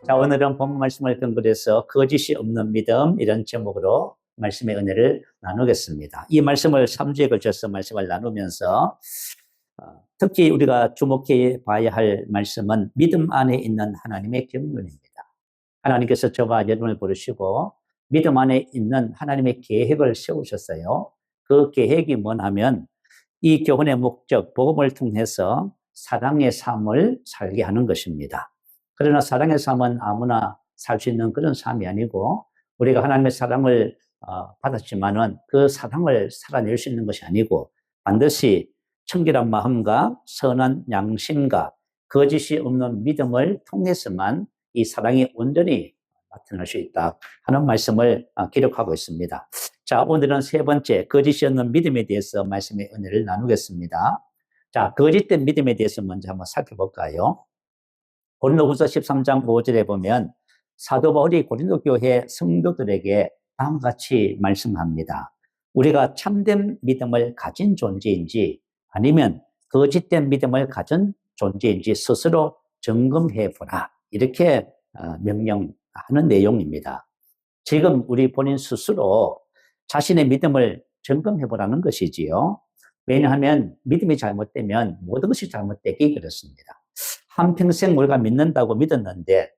자, 오늘은 본문 말씀을 근거로 해서 거짓이 없는 믿음 이런 제목으로 말씀의 은혜를 나누겠습니다. 이 말씀을 3주에 걸쳐서 말씀을 나누면서 특히 우리가 주목해 봐야 할 말씀은 믿음 안에 있는 하나님의 경륜입니다. 하나님께서 저와 여러분을 부르시고 믿음 안에 있는 하나님의 계획을 세우셨어요. 그 계획이 뭐냐면 이 교훈의 목적, 복음을 통해서 사랑의 삶을 살게 하는 것입니다. 그러나 사랑의 삶은 아무나 살 수 있는 그런 삶이 아니고 우리가 하나님의 사랑을 받았지만은 그 사랑을 살아낼 수 있는 것이 아니고 반드시 청결한 마음과 선한 양심과 거짓이 없는 믿음을 통해서만 이 사랑이 온전히 나타날 수 있다 하는 말씀을 기록하고 있습니다. 자, 오늘은 세 번째 거짓이 없는 믿음에 대해서 말씀의 은혜를 나누겠습니다. 자, 거짓된 믿음에 대해서 먼저 한번 살펴볼까요? 고린도후서 13장 5절에 보면 사도 바울이 고린도 교회 성도들에게 다음과 같이 말씀합니다. 우리가 참된 믿음을 가진 존재인지 아니면 거짓된 믿음을 가진 존재인지 스스로 점검해 보라. 이렇게 명령하는 내용입니다. 지금 우리 본인 스스로 자신의 믿음을 점검해 보라는 것이지요. 왜냐하면 믿음이 잘못되면 모든 것이 잘못되기 그렇습니다. 한평생 우리가 믿는다고 믿었는데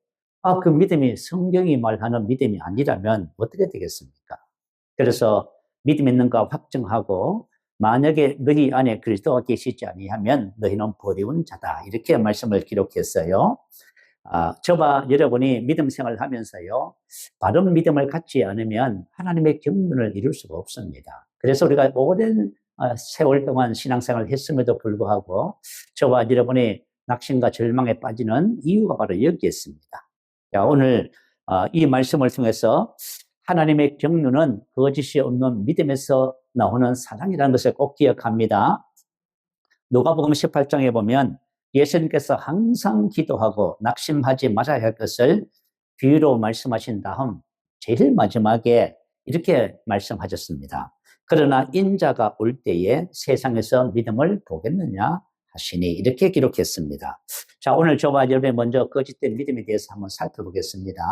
그 믿음이 성경이 말하는 믿음이 아니라면 어떻게 되겠습니까? 그래서 믿음 있는가 확정하고 만약에 너희 안에 그리스도가 계시지 아니하면 너희는 버리운 자다. 이렇게 말씀을 기록했어요. 저와 여러분이 믿음 생활을 하면서요, 바른 믿음을 갖지 않으면 하나님의 경륜을 이룰 수가 없습니다. 그래서 우리가 오랜 세월 동안 신앙생활을 했음에도 불구하고 저와 여러분이 낙심과 절망에 빠지는 이유가 바로 여기에 있습니다. 자, 오늘 이 말씀을 통해서 하나님의 경륜은 거짓이 없는 믿음에서 나오는 사랑이라는 것을 꼭 기억합니다. 누가복음 18장에 보면 예수님께서 항상 기도하고 낙심하지 말아야 할 것을 비유로 말씀하신 다음 제일 마지막에 이렇게 말씀하셨습니다. 그러나 인자가 올 때에 세상에서 믿음을 보겠느냐 하시니 이렇게 기록했습니다. 자, 오늘 저와 여러분이 먼저 거짓된 믿음에 대해서 한번 살펴보겠습니다.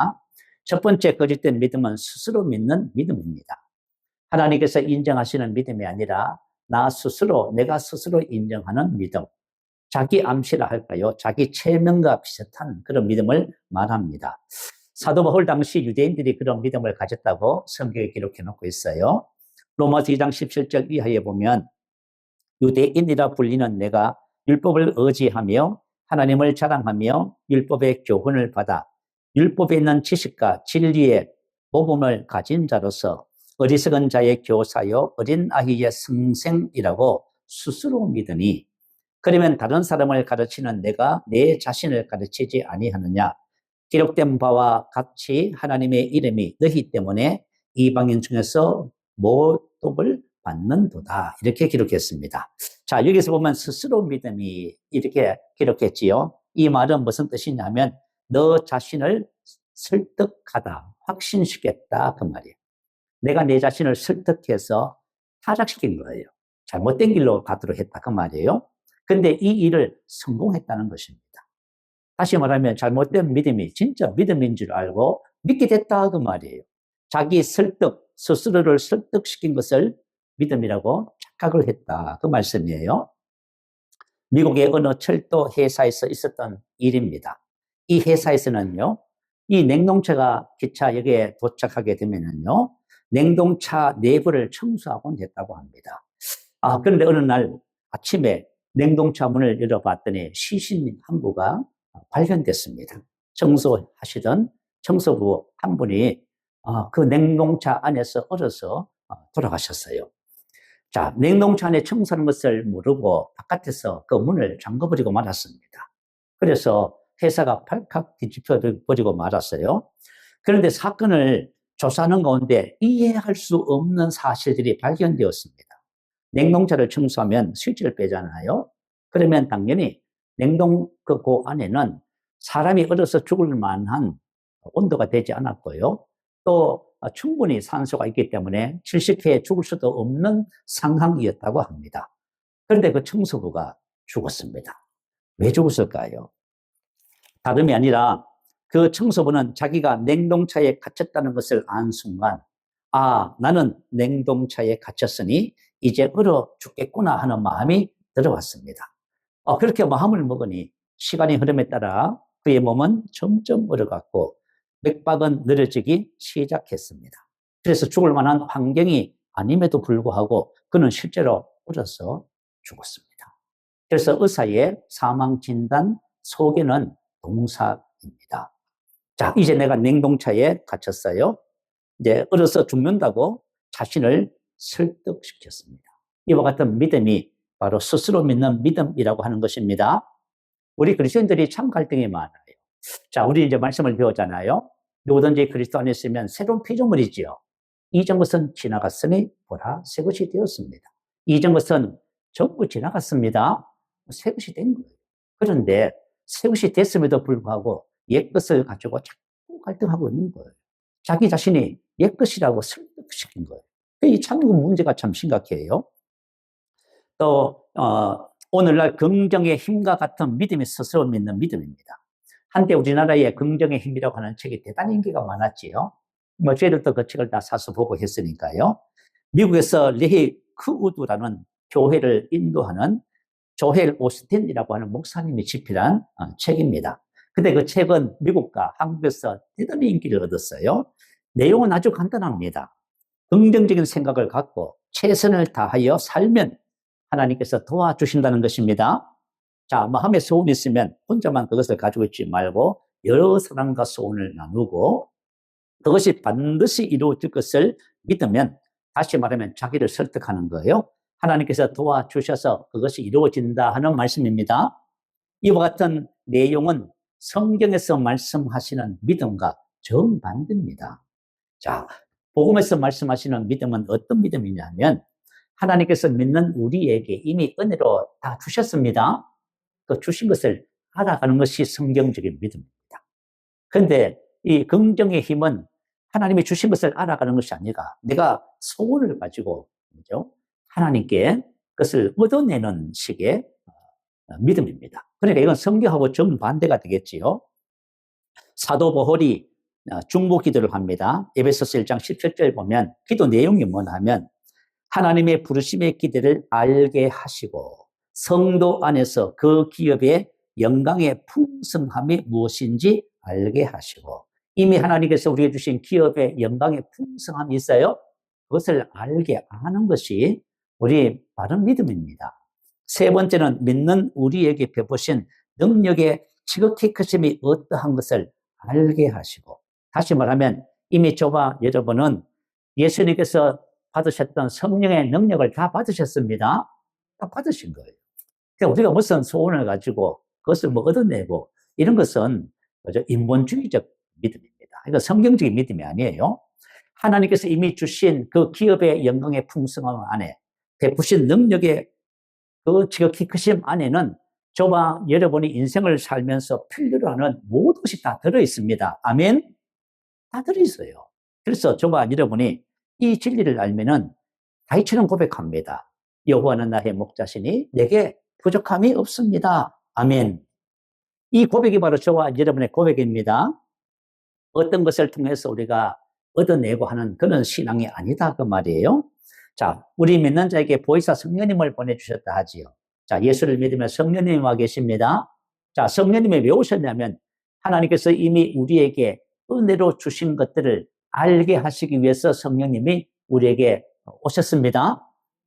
첫 번째 거짓된 믿음은 스스로 믿는 믿음입니다. 하나님께서 인정하시는 믿음이 아니라 내가 스스로 인정하는 믿음. 자기 암시라 할까요? 자기 체면과 비슷한 그런 믿음을 말합니다. 사도 바울 당시 유대인들이 그런 믿음을 가졌다고 성경에 기록해 놓고 있어요. 로마서 2장 17절 이하에 보면 유대인이라 불리는 내가 율법을 의지하며 하나님을 자랑하며 율법의 교훈을 받아 율법에 있는 지식과 진리의 복음을 가진 자로서 어리석은 자의 교사요 어린 아이의 성생이라고 스스로 믿으니 그러면 다른 사람을 가르치는 내가 내 자신을 가르치지 아니하느냐. 기록된 바와 같이 하나님의 이름이 너희 때문에 이방인 중에서 모독을 받는도다. 이렇게 기록했습니다. 자, 여기서 보면 스스로 믿음이 이렇게 기록했지요. 이 말은 무슨 뜻이냐면 너 자신을 설득하다, 확신시켰다 그 말이에요. 내가 내 자신을 설득해서 타락시킨 거예요. 잘못된 길로 가도록 했다 그 말이에요. 근데 이 일을 성공했다는 것입니다. 다시 말하면 잘못된 믿음이 진짜 믿음인 줄 알고 믿게 됐다 그 말이에요. 자기 스스로를 설득시킨 것을 믿음이라고 착각을 했다 그 말씀이에요. 미국의 어느 철도 회사에서 있었던 일입니다. 이 회사에서는요, 이 냉동차가 기차역에 도착하게 되면은요, 냉동차 내부를 청소하곤 했다고 합니다. 그런데 어느 날 아침에 냉동차 문을 열어봤더니 시신 한 부가 발견됐습니다. 청소하시던 청소부 한 분이 그 냉동차 안에서 얼어서 돌아가셨어요. 자, 냉동차 안에 청소하는 것을 모르고 바깥에서 그 문을 잠궈버리고 말았습니다. 그래서 회사가 발칵 뒤집혀 버리고 말았어요. 그런데 사건을 조사하는 가운데 이해할 수 없는 사실들이 발견되었습니다. 냉동차를 청소하면 스위치를 빼잖아요. 그러면 당연히 그 안에는 사람이 얼어서 죽을 만한 온도가 되지 않았고요. 또 충분히 산소가 있기 때문에 질식해 죽을 수도 없는 상황이었다고 합니다. 그런데 그 청소부가 죽었습니다. 왜 죽었을까요? 다름이 아니라 그 청소부는 자기가 냉동차에 갇혔다는 것을 안 순간, 아, 나는 냉동차에 갇혔으니 이제 얼어 죽겠구나 하는 마음이 들어왔습니다. 그렇게 마음을 먹으니 시간이 흐름에 따라 그의 몸은 점점 얼어갔고 맥박은 느려지기 시작했습니다. 그래서 죽을 만한 환경이 아님에도 불구하고 그는 실제로 얼어서 죽었습니다. 그래서 의사의 사망 진단 소개는 동사입니다. 자, 이제 내가 냉동차에 갇혔어요. 이제 얼어서 죽는다고 자신을 설득시켰습니다. 이와 같은 믿음이 바로 스스로 믿는 믿음이라고 하는 것입니다. 우리 그리스도인들이 참 갈등이 많아요. 자, 우리 이제 말씀을 배웠잖아요. 누구든지 그리스도 안에 있으면 새로운 피조물이지요. 이전 것은 지나갔으니 보라 새 것이 되었습니다. 이전 것은 전부 지나갔습니다. 새 것이 된 거예요. 그런데 새 것이 됐음에도 불구하고 옛 것을 가지고 자꾸 갈등하고 있는 거예요. 자기 자신이 옛 것이라고 설득시킨 거예요. 이 참 문제가 참 심각해요. 또 오늘날 긍정의 힘과 같은 믿음이 스스로 믿는 믿음입니다. 한때 우리나라에 긍정의 힘이라고 하는 책이 대단히 인기가 많았지요. 뭐 저희들도 그 책을 다 사서 보고 했으니까요. 미국에서 레히 크우드라는 교회를 인도하는 조엘 오스틴이라고 하는 목사님이 집필한 책입니다. 근데 그 책은 미국과 한국에서 대단히 인기를 얻었어요. 내용은 아주 간단합니다. 긍정적인 생각을 갖고 최선을 다하여 살면 하나님께서 도와주신다는 것입니다. 자, 마음에 소원이 있으면 혼자만 그것을 가지고 있지 말고 여러 사람과 소원을 나누고 그것이 반드시 이루어질 것을 믿으면, 다시 말하면 자기를 설득하는 거예요. 하나님께서 도와주셔서 그것이 이루어진다 하는 말씀입니다. 이와 같은 내용은 성경에서 말씀하시는 믿음과 정반대입니다. 자, 복음에서 말씀하시는 믿음은 어떤 믿음이냐면 하나님께서 믿는 우리에게 이미 은혜로 다 주셨습니다. 그 주신 것을 알아가는 것이 성경적인 믿음입니다. 그런데 이 긍정의 힘은 하나님이 주신 것을 알아가는 것이 아니라 내가 소원을 가지고 그죠? 하나님께 그것을 얻어내는 식의 믿음입니다. 그러니까 이건 성경하고 정반대가 되겠지요. 사도 바울이 중보 기도를 합니다. 에베소서 1장 17절 보면 기도 내용이 뭐냐면 하나님의 부르심의 기대를 알게 하시고 성도 안에서 그 기업의 영광의 풍성함이 무엇인지 알게 하시고, 이미 하나님께서 우리에게 주신 기업의 영광의 풍성함이 있어요. 그것을 알게 하는 것이 우리 바른 믿음입니다. 세 번째는 믿는 우리에게 베푸신 능력의 지극히 크심이 어떠한 것을 알게 하시고, 다시 말하면 이미 저와 여러분은 예수님께서 받으셨던 성령의 능력을 다 받으셨습니다. 다 받으신 거예요. 그러니까 우리가 무슨 소원을 가지고 그것을 뭐 얻어내고 이런 것은 인본주의적 믿음입니다. 이건 성경적인 믿음이 아니에요. 하나님께서 이미 주신 그 기업의 영광의 풍성함 안에 베푸신 능력의 그 지극히 크심 안에는 저와 여러분이 인생을 살면서 필요로 하는 모든 것이 다 들어있습니다. 아멘? 다 들어있어요. 그래서 저와 여러분이 이 진리를 알면은 다윗처럼 고백합니다. 여호와는 나의 목자시니 내게 부족함이 없습니다. 아멘. 이 고백이 바로 저와 여러분의 고백입니다. 어떤 것을 통해서 우리가 얻어내고 하는 그런 신앙이 아니다 그 말이에요. 자, 우리 믿는 자에게 보혜사 성령님을 보내주셨다 하지요. 자, 예수를 믿으면 성령님이 와 계십니다. 자, 성령님이 왜 오셨냐면 하나님께서 이미 우리에게 은혜로 주신 것들을 알게 하시기 위해서 성령님이 우리에게 오셨습니다.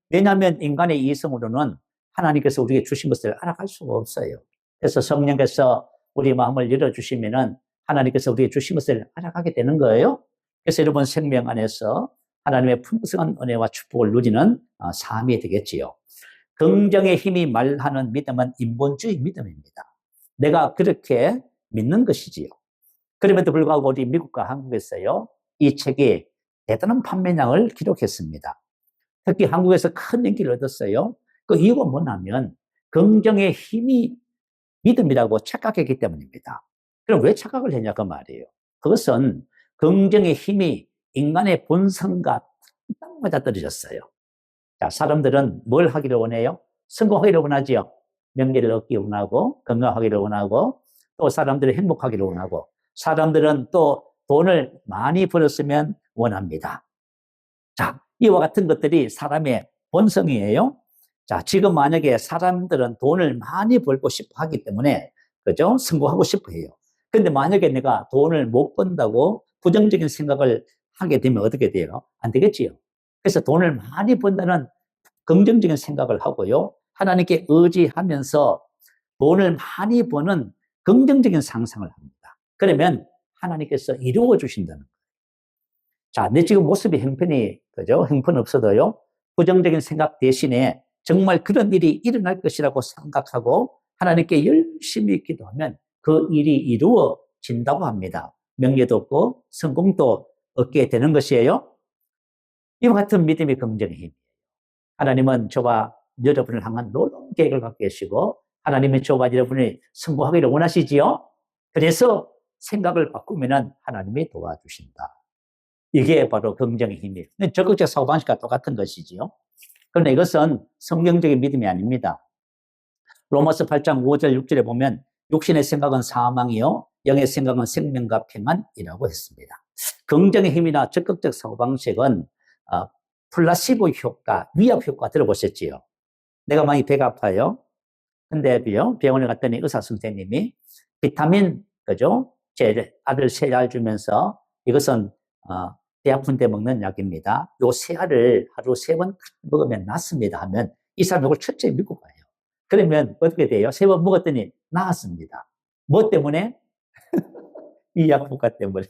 왜냐하면 인간의 이성으로는 하나님께서 우리에게 주신 것을 알아갈 수가 없어요. 그래서 성령께서 우리 마음을 열어주시면은 하나님께서 우리에게 주신 것을 알아가게 되는 거예요. 그래서 여러분 생명 안에서 하나님의 풍성한 은혜와 축복을 누리는 삶이 되겠지요. 긍정의 힘이 말하는 믿음은 인본주의 믿음입니다. 내가 그렇게 믿는 것이지요. 그럼에도 불구하고 우리 미국과 한국에서요, 이 책이 대단한 판매량을 기록했습니다. 특히 한국에서 큰 인기를 얻었어요. 그 이유가 뭐냐면 긍정의 힘이 믿음이라고 착각했기 때문입니다. 그럼 왜 착각을 했냐 그 말이에요. 그것은 긍정의 힘이 인간의 본성과 딱 맞아떨어졌어요. 자, 사람들은 뭘 하기를 원해요? 성공하기를 원하지요. 명예를 얻기 원하고 건강하기를 원하고 또 사람들이 행복하기를 원하고, 사람들은 또 돈을 많이 벌었으면 원합니다. 자, 이와 같은 것들이 사람의 본성이에요. 자, 지금 만약에 사람들은 돈을 많이 벌고 싶어 하기 때문에, 그죠? 성공하고 싶어 해요. 근데 만약에 내가 돈을 못 번다고 부정적인 생각을 하게 되면 어떻게 돼요? 안 되겠지요. 그래서 돈을 많이 번다는 긍정적인 생각을 하고요. 하나님께 의지하면서 돈을 많이 버는 긍정적인 상상을 합니다. 그러면 하나님께서 이루어 주신다는 거예요. 자, 내 지금 모습이 형편이, 그죠? 형편 없어도요. 부정적인 생각 대신에 정말 그런 일이 일어날 것이라고 생각하고 하나님께 열심히 기도하면 그 일이 이루어진다고 합니다. 명예도 얻고 성공도 얻게 되는 것이에요. 이와 같은 믿음이 긍정의 힘이에요. 하나님은 저와 여러분을 향한 놀라운 계획을 갖고 계시고 하나님은 저와 여러분이 성공하기를 원하시지요. 그래서 생각을 바꾸면 하나님이 도와주신다. 이게 바로 긍정의 힘이에요. 적극적 사고방식과 똑같은 것이지요. 그런데 이것은 성경적인 믿음이 아닙니다. 로마서 8장 5절 6절에 보면 육신의 생각은 사망이요 영의 생각은 생명과 평안이라고 했습니다. 긍정의 힘이나 적극적 사고방식은 플라시보 효과, 위압 효과 들어보셨지요? 내가 많이 배가 아파요. 근데 병원에 갔더니 의사 선생님이 비타민, 그죠? 제 아들 세 알 주면서 이것은 배 아픈 데 먹는 약입니다. 요 세 알을 하루 3번 먹으면 낫습니다 하면 이 사람 이걸 첫째 믿고 가요. 그러면 어떻게 돼요? 3번 먹었더니 나았습니다. 뭐 때문에? 이 약 효과 때문에.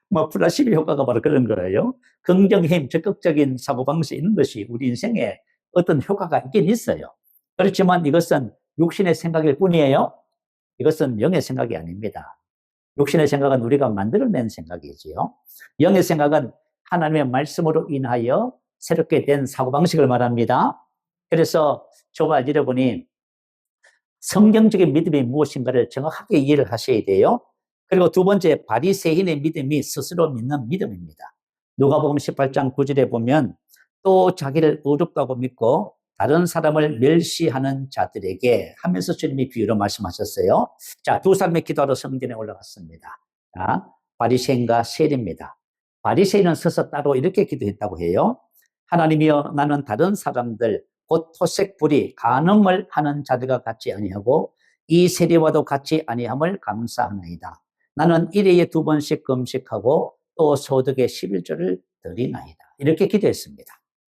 뭐 플라시보 효과가 바로 그런 거예요. 긍정 힘, 적극적인 사고방식이 있는 것이 우리 인생에 어떤 효과가 있긴 있어요. 그렇지만 이것은 육신의 생각일 뿐이에요. 이것은 영의 생각이 아닙니다. 육신의 생각은 우리가 만들어낸 생각이지요. 영의 생각은 하나님의 말씀으로 인하여 새롭게 된 사고방식을 말합니다. 그래서 저와 여러분이 성경적인 믿음이 무엇인가를 정확하게 이해를 하셔야 돼요. 그리고 두 번째, 바리새인의 믿음이 스스로 믿는 믿음입니다. 누가복음 18장 9절에 보면 또 자기를 의롭다고 믿고 다른 사람을 멸시하는 자들에게 하면서 주님이 비유로 말씀하셨어요. 자, 두 사람의 기도하러 성전에 올라갔습니다. 자, 바리새인과 세리입니다. 바리새인은 서서 따로 이렇게 기도했다고 해요. 하나님이여, 나는 다른 사람들 곧 토색, 불의, 간음을 하는 자들과 같이 아니하고 이 세리와도 같이 아니함을 감사하나이다. 나는 일회에 2번씩 금식하고 또 소득의 11조를 드리나이다. 이렇게 기도했습니다.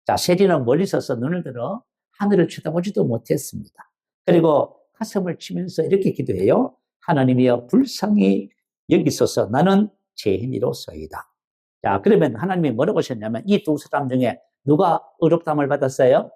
자, 세리는 멀리 서서 눈을 들어 하늘을 쳐다보지도 못했습니다. 그리고 가슴을 치면서 이렇게 기도해요. 하나님이여, 불쌍히 여기소서. 나는 죄인이로소이다. 자, 그러면 하나님이 뭐라고 하셨냐면 이 두 사람 중에 누가 의롭다함을 받았어요?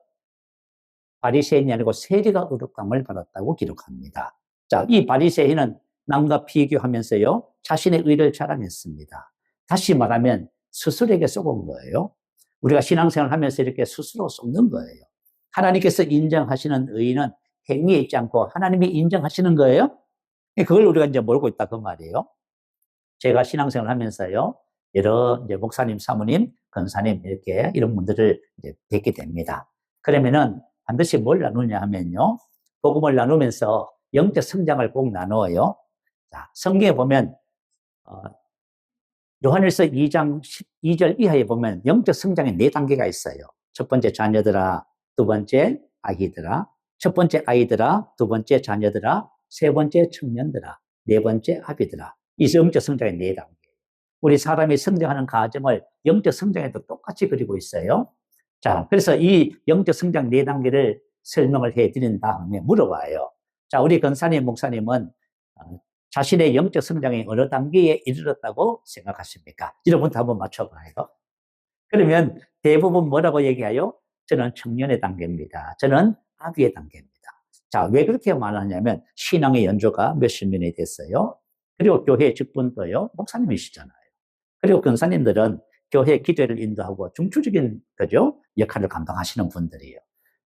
바리새인이 아니고 세리가 의롭다함을 받았다고 기록합니다. 자, 이 바리새인은 남과 비교하면서요, 자신의 의를 자랑했습니다. 다시 말하면 스스로에게 속은 거예요. 우리가 신앙생활을 하면서 이렇게 스스로 속는 거예요. 하나님께서 인정하시는 의는 행위에 있지 않고 하나님이 인정하시는 거예요. 그걸 우리가 이제 모르고 있다 그 말이에요. 제가 신앙생활을 하면서요, 여러 이제 목사님, 사모님, 권사님 이렇게 이런 분들을 이제 뵙게 됩니다. 그러면은 반드시 뭘 나누냐 하면요, 복음을 나누면서 영적 성장을 꼭 나누어요. 자, 성경에 보면 요한일서 2장 12절 이하에 보면 영적 성장의 4단계가 있어요. 첫 번째 자녀들아, 두 번째 아기들아, 첫 번째 아이들아, 두 번째 자녀들아, 세 번째 청년들아, 네 번째 아비들아. 이 영적 성장의 4단계. 우리 사람이 성장하는 과정을 영적 성장에도 똑같이 그리고 있어요. 자, 그래서 이 영적 성장 4단계를 설명을 해드린 다음에 물어봐요. 자, 우리 권사님, 목사님은 자신의 영적 성장이 어느 단계에 이르렀다고 생각하십니까? 여러분도 한번 맞춰봐요. 그러면 대부분 뭐라고 얘기해요? 저는 청년의 단계입니다. 저는 아기의 단계입니다. 자, 왜 그렇게 말하냐면 신앙의 연조가 몇십 년이 됐어요. 그리고 교회 직분도요, 목사님이시잖아요. 그리고 권사님들은 교회 기도를 인도하고 중추적인, 그죠? 역할을 감당하시는 분들이에요.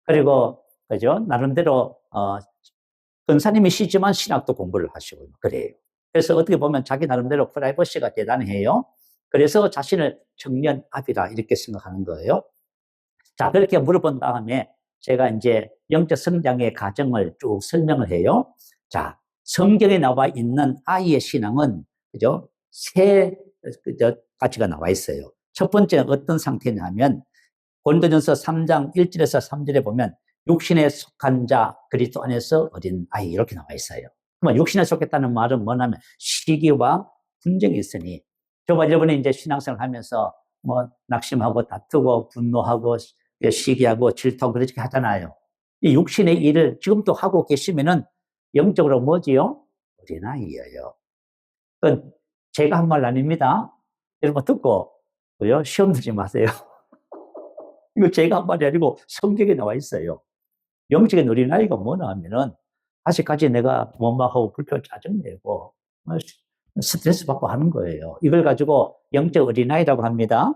그리고, 그죠? 나름대로, 권사님이시지만 신학도 공부를 하시고 그래요. 그래서 어떻게 보면 자기 나름대로 프라이버시가 대단해요. 그래서 자신을 청년 아비라 이렇게 생각하는 거예요. 자, 그렇게 물어본 다음에 제가 이제 영적 성장의 과정을 쭉 설명을 해요. 자, 성경에 나와 있는 아이의 신앙은 그죠? 세 가지가 나와 있어요. 첫 번째는 어떤 상태냐면 고린도전서 3장 1절에서 3절에 보면 육신에 속한 자 그리스도 안에서 어린 아이 이렇게 나와 있어요. 그러면 육신에 속했다는 말은 뭐냐면 시기와 분쟁이 있으니 저와 여러분이 이제 신앙생활 하면서 뭐 낙심하고 다투고 분노하고 시기하고 질투하고 그렇게 하잖아요. 이 육신의 일을 지금도 하고 계시면은 영적으로 뭐지요? 어린아이예요. 그건 제가 한 말 아닙니다. 여러분 듣고 시험 들지 마세요. 이거 제가 한 말이 아니고 성경에 나와 있어요. 영적인 어린아이가 뭐냐 하면은 아직까지 내가 원망하고 불평 짜증내고 스트레스 받고 하는 거예요. 이걸 가지고 영적 어린아이라고 합니다.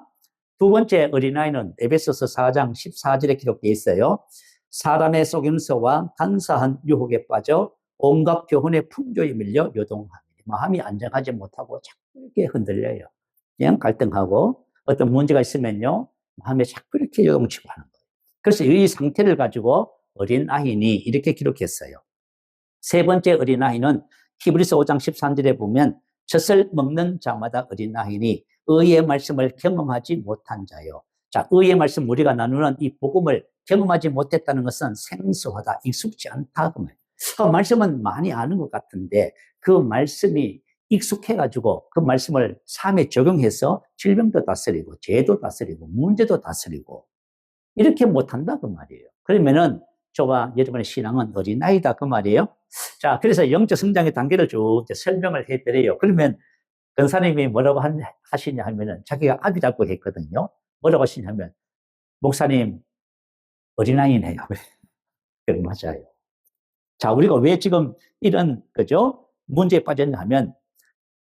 두 번째 어린아이는 에베소서 4장 14절에 기록되어 있어요. 사람의 속임수와 간사한 유혹에 빠져 온갖 교훈의 풍조에 밀려 요동하니 마음이 안정하지 못하고 자꾸 이렇게 흔들려요. 그냥 갈등하고 어떤 문제가 있으면요 마음에 자꾸 이렇게 요동치고 하는 거예요. 그래서 이 상태를 가지고 어린아이니 이렇게 기록했어요. 세 번째 어린아이는 히브리서 5장 13절에 보면 젖을 먹는 자마다 어린아이니 의의 말씀을 경험하지 못한 자요. 자, 의의 말씀 우리가 나누는 이 복음을 경험하지 못했다는 것은 생소하다, 익숙지 않다. 그 말씀은 많이 아는 것 같은데 그 말씀이 익숙해가지고 그 말씀을 삶에 적용해서 질병도 다스리고 죄도 다스리고 문제도 다스리고 이렇게 못한다 그 말이에요. 그러면은 저와 여러분의 신앙은 어린아이다 그 말이에요. 자, 그래서 영적 성장의 단계를 쭉 설명을 해드려요. 그러면 권사님이 뭐라고 하시냐 하면은 자기가 아기라고 했거든요. 뭐라고 하시냐면 목사님 어린아이네요. 맞아요. 자, 우리가 왜 지금 이런 그죠 문제에 빠졌냐 하면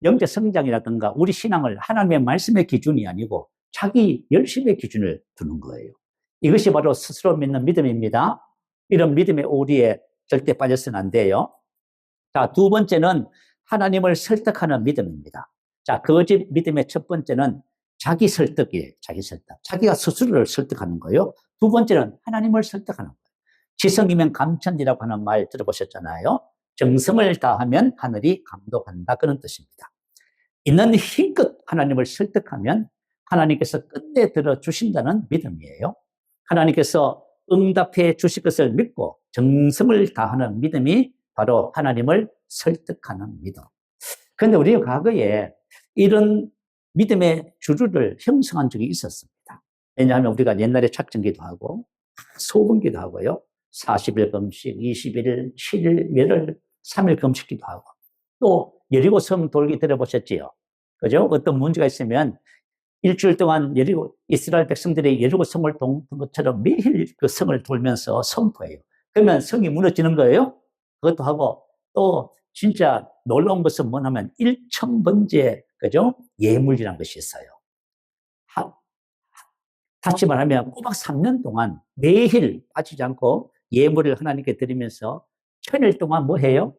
영적 성장이라든가 우리 신앙을 하나님의 말씀의 기준이 아니고 자기 열심의 기준을 두는 거예요. 이것이 바로 스스로 믿는 믿음입니다. 이런 믿음의 오리에 절대 빠져서는 안 돼요. 자, 두 번째는 하나님을 설득하는 믿음입니다. 자, 거짓 믿음의 첫 번째는 자기 설득이에요. 자기 설득. 자기가 스스로를 설득하는 거예요. 두 번째는 하나님을 설득하는 거예요. 지성이면 감천이라고 하는 말 들어보셨잖아요. 정성을 다하면 하늘이 감독한다. 그런 뜻입니다. 있는 힘껏 하나님을 설득하면 하나님께서 끝내 들어주신다는 믿음이에요. 하나님께서 응답해 주실 것을 믿고 정성을 다하는 믿음이 바로 하나님을 설득하는 믿음. 그런데 우리가 과거에 이런 믿음의 주류를 형성한 적이 있었습니다. 왜냐하면 우리가 옛날에 착정기도 하고 소금기도 하고요. 40일 금식, 21일, 7일, 열흘, 3일 금식기도 하고 또 여리고 성 돌기 들어보셨지요? 그죠? 어떤 문제가 있으면 일주일 동안 이스라엘 백성들이 여리고 성을 돈 것처럼 매일 그 성을 돌면서 선포해요. 그러면 성이 무너지는 거예요. 그것도 하고 또 진짜 놀라운 것은 뭐냐면 1,000번째 그죠? 예물이라는 것이 있어요. 다시 말하면 꼬박 3년 동안 매일 빠지지 않고 예물을 하나님께 드리면서 1,000일 동안 뭐 해요?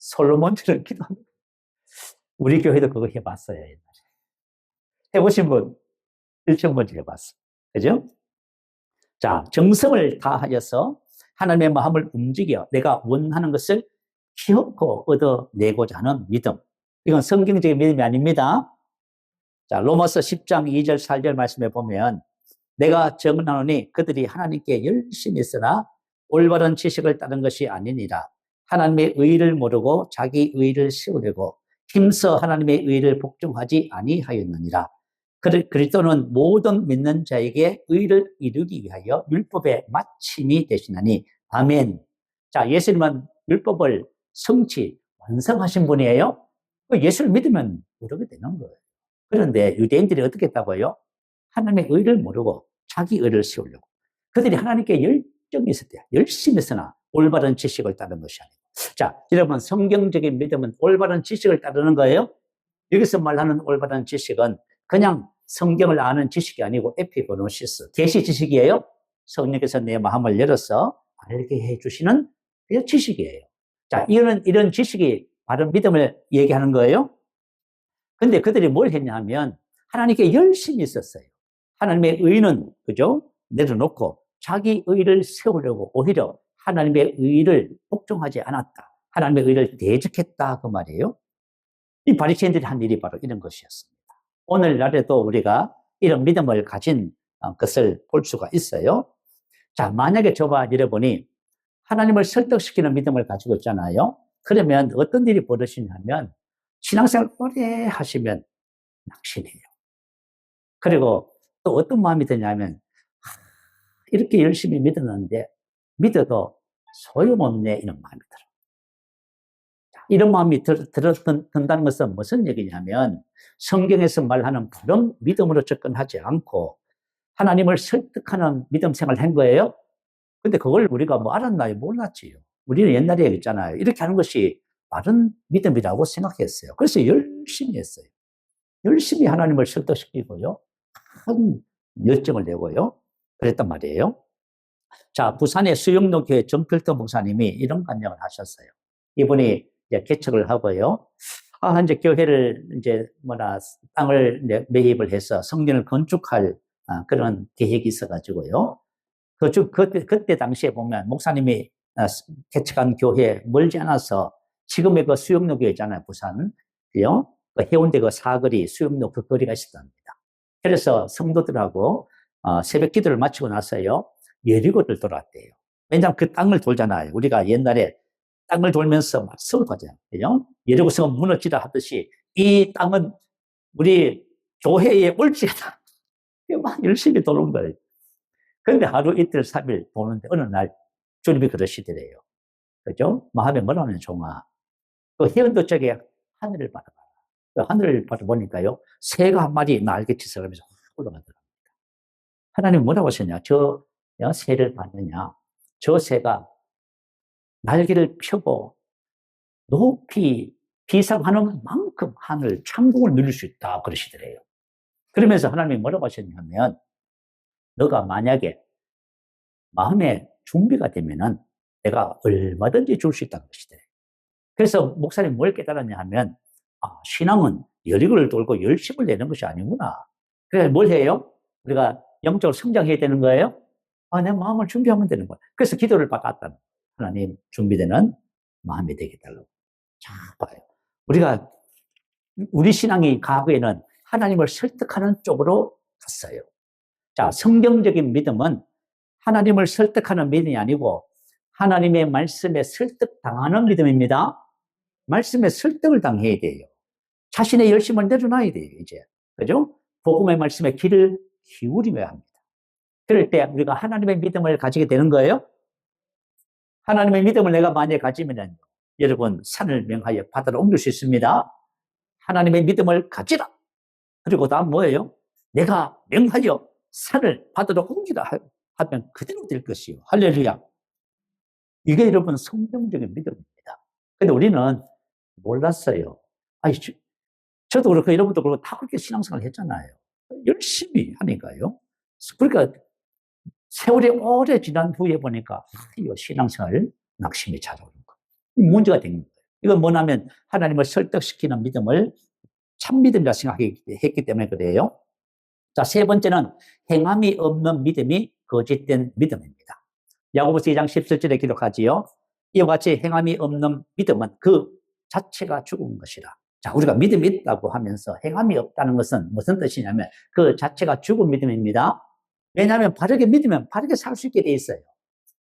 솔로몬처럼 기도합니다. 우리 교회도 그거 해봤어요. 옛날에. 해보신 분 1,000번째 해봤어. 그죠? 자, 정성을 다하여서 하나님의 마음을 움직여 내가 원하는 것을 기어코 얻어내고자 하는 믿음. 이건 성경적인 믿음이 아닙니다. 자, 로마서 10장 2절 4절 말씀에 보면 내가 정하노니 그들이 하나님께 열심히 있으나 올바른 지식을 따른 것이 아니니라. 하나님의 의를 모르고 자기 의를 세우려고 힘써 하나님의 의를 복종하지 아니하였느니라. 그리스도는 모든 믿는 자에게 의를 이루기 위하여 율법의 마침이 되시나니 아멘. 자, 예수님은 율법을 성취 완성하신 분이에요. 예수를 믿으면 이렇게 되는 거예요. 그런데 유대인들이 어떻게 했다고요? 하나님의 의를 모르고 자기 의를 세우려고. 그들이 하나님께 열정이 있었대요. 열심히 했으나 올바른 지식을 따르는 것이 아니고. 자, 여러분 성경적인 믿음은 올바른 지식을 따르는 거예요. 여기서 말하는 올바른 지식은 그냥 성경을 아는 지식이 아니고 에피고노시스, 계시 지식이에요. 성령께서 내 마음을 열어서 알게 해주시는 지식이에요. 자, 이런 지식이 바른 믿음을 얘기하는 거예요. 근데 그들이 뭘 했냐 하면 하나님께 열심히 있었어요. 하나님의 의는, 그죠? 내려놓고 자기 의를 세우려고 오히려 하나님의 의를 복종하지 않았다. 하나님의 의를 대적했다. 그 말이에요. 이 바리새인들이 한 일이 바로 이런 것이었습니다. 오늘날에도 우리가 이런 믿음을 가진 것을 볼 수가 있어요. 자, 만약에 저와 여러분이 하나님을 설득시키는 믿음을 가지고 있잖아요. 그러면 어떤 일이 벌어지냐면 신앙생활 오래 하시면 낙심해요. 그리고 또 어떤 마음이 드냐면 이렇게 열심히 믿었는데 믿어도 소용없네 이런 마음이 들어요. 이런 마음이 든다는 것은 무슨 얘기냐면 성경에서 말하는 그런 믿음으로 접근하지 않고 하나님을 설득하는 믿음 생활을 한 거예요. 근데 그걸 우리가 뭐 알았나요? 몰랐지요. 우리는 옛날에 했잖아요. 이렇게 하는 것이 바른 믿음이라고 생각했어요. 그래서 열심히 했어요. 열심히 하나님을 설득시키고요. 큰 열정을 내고요. 그랬단 말이에요. 자, 부산의 수영로교회 정필터 목사님이 이런 간증을 하셨어요. 이분이 이제 개척을 하고요. 이제 교회를 땅을 이제 매입을 해서 성전을 건축할 그런 계획이 있어가지고요. 그때 당시에 보면 목사님이 개척한 교회 멀지 않아서 지금의 그 수영로 교회 있잖아요, 부산. 그요? 그 해운대 그 사거리, 수영로 그 거리가 있었답니다. 그래서 성도들하고 새벽 기도를 마치고 나서요, 여리고를 돌았대요. 왜냐하면 그 땅을 돌잖아요. 우리가 옛날에 땅을 돌면서 막 성을 가잖아요. 그죠? 여리고 성은 무너지라 하듯이 이 땅은 우리 교회의 올지다. 막 열심히 도는 거예요. 그런데 하루 이틀 3일 보는데 어느 날 주님이 그러시더래요. 그죠? 마음에 뭐라는 종아. 그 해운도 쪽에 하늘을 바라봐. 그 하늘을 바라보니까요, 새가 한 마리 날개짓을 하면서 올라가더랍니다. 하나님 뭐라고 하셨냐? 저 새를 봤느냐? 저 새가 날개를 펴고 높이 비상하는 만큼 하늘, 창공을 누릴 수 있다. 그러시더래요. 그러면서 하나님이 뭐라고 하셨냐면, 너가 만약에 마음의 준비가 되면은 내가 얼마든지 줄 수 있다는 것이다. 그래서 목사님 뭘 깨달았냐 하면, 신앙은 여리고를 돌고 열심을 내는 것이 아니구나. 그래서 뭘 해요? 우리가 영적으로 성장해야 되는 거예요? 내 마음을 준비하면 되는 거야. 그래서 기도를 받았다. 하나님 준비되는 마음이 되게 달라고. 자, 봐요. 우리 신앙이 과거에는 하나님을 설득하는 쪽으로 갔어요. 자, 성경적인 믿음은 하나님을 설득하는 믿음이 아니고 하나님의 말씀에 설득당하는 믿음입니다. 말씀에 설득을 당해야 돼요. 자신의 열심을 내려놔야 돼요, 이제. 그죠? 복음의 말씀에 귀를 기울이어야 합니다. 그럴 때 우리가 하나님의 믿음을 가지게 되는 거예요. 하나님의 믿음을 내가 만약에 가지면 여러분 산을 명하여 바다로 옮길 수 있습니다. 하나님의 믿음을 가지라. 그리고 다음 뭐예요? 내가 명하여 산을 바다로 옮기라 하면 그대로 될 것이요. 할렐루야. 이게 여러분 성경적인 믿음입니다. 근데 우리는 몰랐어요. 저도 그렇고 여러분도 그렇고 다 그렇게 신앙생활을 했잖아요. 열심히 하니까요. 그러니까 세월이 오래 지난 후에 보니까 이 신앙생활 낙심이 찾아오는 거. 문제가 된 거예요. 이건 뭐냐면 하나님을 설득시키는 믿음을 참 믿음이라 생각했기 때문에 그래요. 자, 세 번째는 행함이 없는 믿음이 거짓된 믿음입니다. 야고보서 2장 17절에 기록하지요. 이와 같이 행함이 없는 믿음은 그 자체가 죽은 것이라. 자, 우리가 믿음이 있다고 하면서 행함이 없다는 것은 무슨 뜻이냐면 그 자체가 죽은 믿음입니다. 왜냐하면 바르게 믿으면 바르게 살 수 있게 돼 있어요.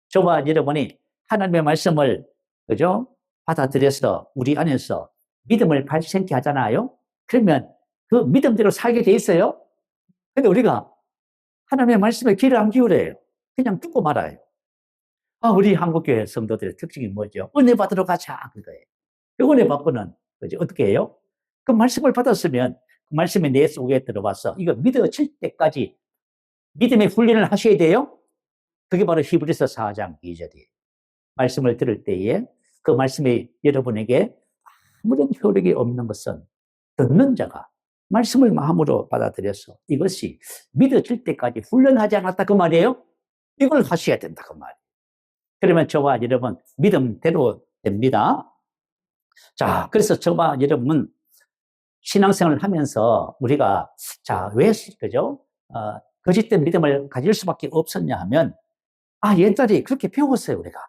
저와 여러분이 하나님의 말씀을 그죠? 받아들여서 우리 안에서 믿음을 발생케 하잖아요. 그러면 그 믿음대로 살게 돼 있어요. 근데 우리가 하나님의 말씀에 귀를 안 기울여요. 그냥 듣고 말아요. 우리 한국교회 성도들의 특징이 뭐죠? 은혜 받으러 가자 그거예요. 그 은혜 받고는 그죠? 어떻게 해요? 그 말씀을 받았으면 그 말씀이 내 속에 들어와서 이거 믿어질 때까지 믿음의 훈련을 하셔야 돼요. 그게 바로 히브리서 4장 2절이에요. 말씀을 들을 때에 그 말씀이 여러분에게 아무런 효력이 없는 것은 듣는 자가 말씀을 마음으로 받아들여서 이것이 믿어질 때까지 훈련하지 않았다 그 말이에요. 이걸 하셔야 된다 그 말이에요. 그러면 저와 여러분 믿음대로 됩니다. 자, 그래서 저와 여러분 신앙생활을 하면서 우리가 왜 그죠? 거짓된 믿음을 가질 수밖에 없었냐 하면 옛날에 그렇게 배웠어요 우리가.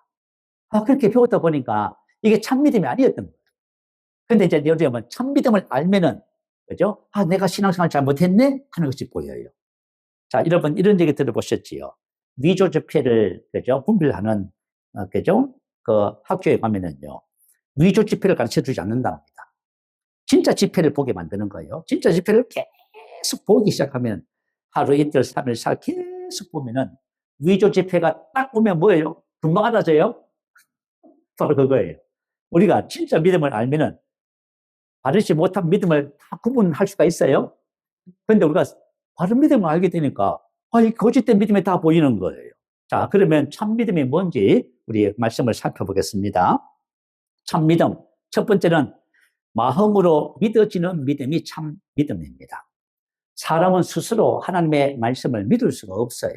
그렇게 배웠다 보니까 이게 참 믿음이 아니었던 거예요. 근데 이제 여러분 참 믿음을 알면은, 그죠? 아, 내가 신앙생활 잘못했네? 하는 것이 보여요. 자, 여러분 이런 얘기 들어보셨지요? 위조 지폐를, 그죠? 분별하는, 그죠? 그 학교에 가면은요, 위조 지폐를 가르쳐 주지 않는답니다. 진짜 지폐를 보게 만드는 거예요. 진짜 지폐를 계속 보기 시작하면 하루 이틀 3일 4일 계속 보면은 위조 지폐가 딱 보면 뭐예요? 금방 알아져요? 바로 그거예요. 우리가 진짜 믿음을 알면은 바르지 못한 믿음을 다 구분할 수가 있어요. 그런데 우리가 바른 믿음을 알게 되니까 이 거짓된 믿음이 다 보이는 거예요. 자, 그러면 참 믿음이 뭔지 우리 말씀을 살펴보겠습니다. 참 믿음. 첫 번째는 마음으로 믿어지는 믿음이 참 믿음입니다. 사람은 스스로 하나님의 말씀을 믿을 수가 없어요.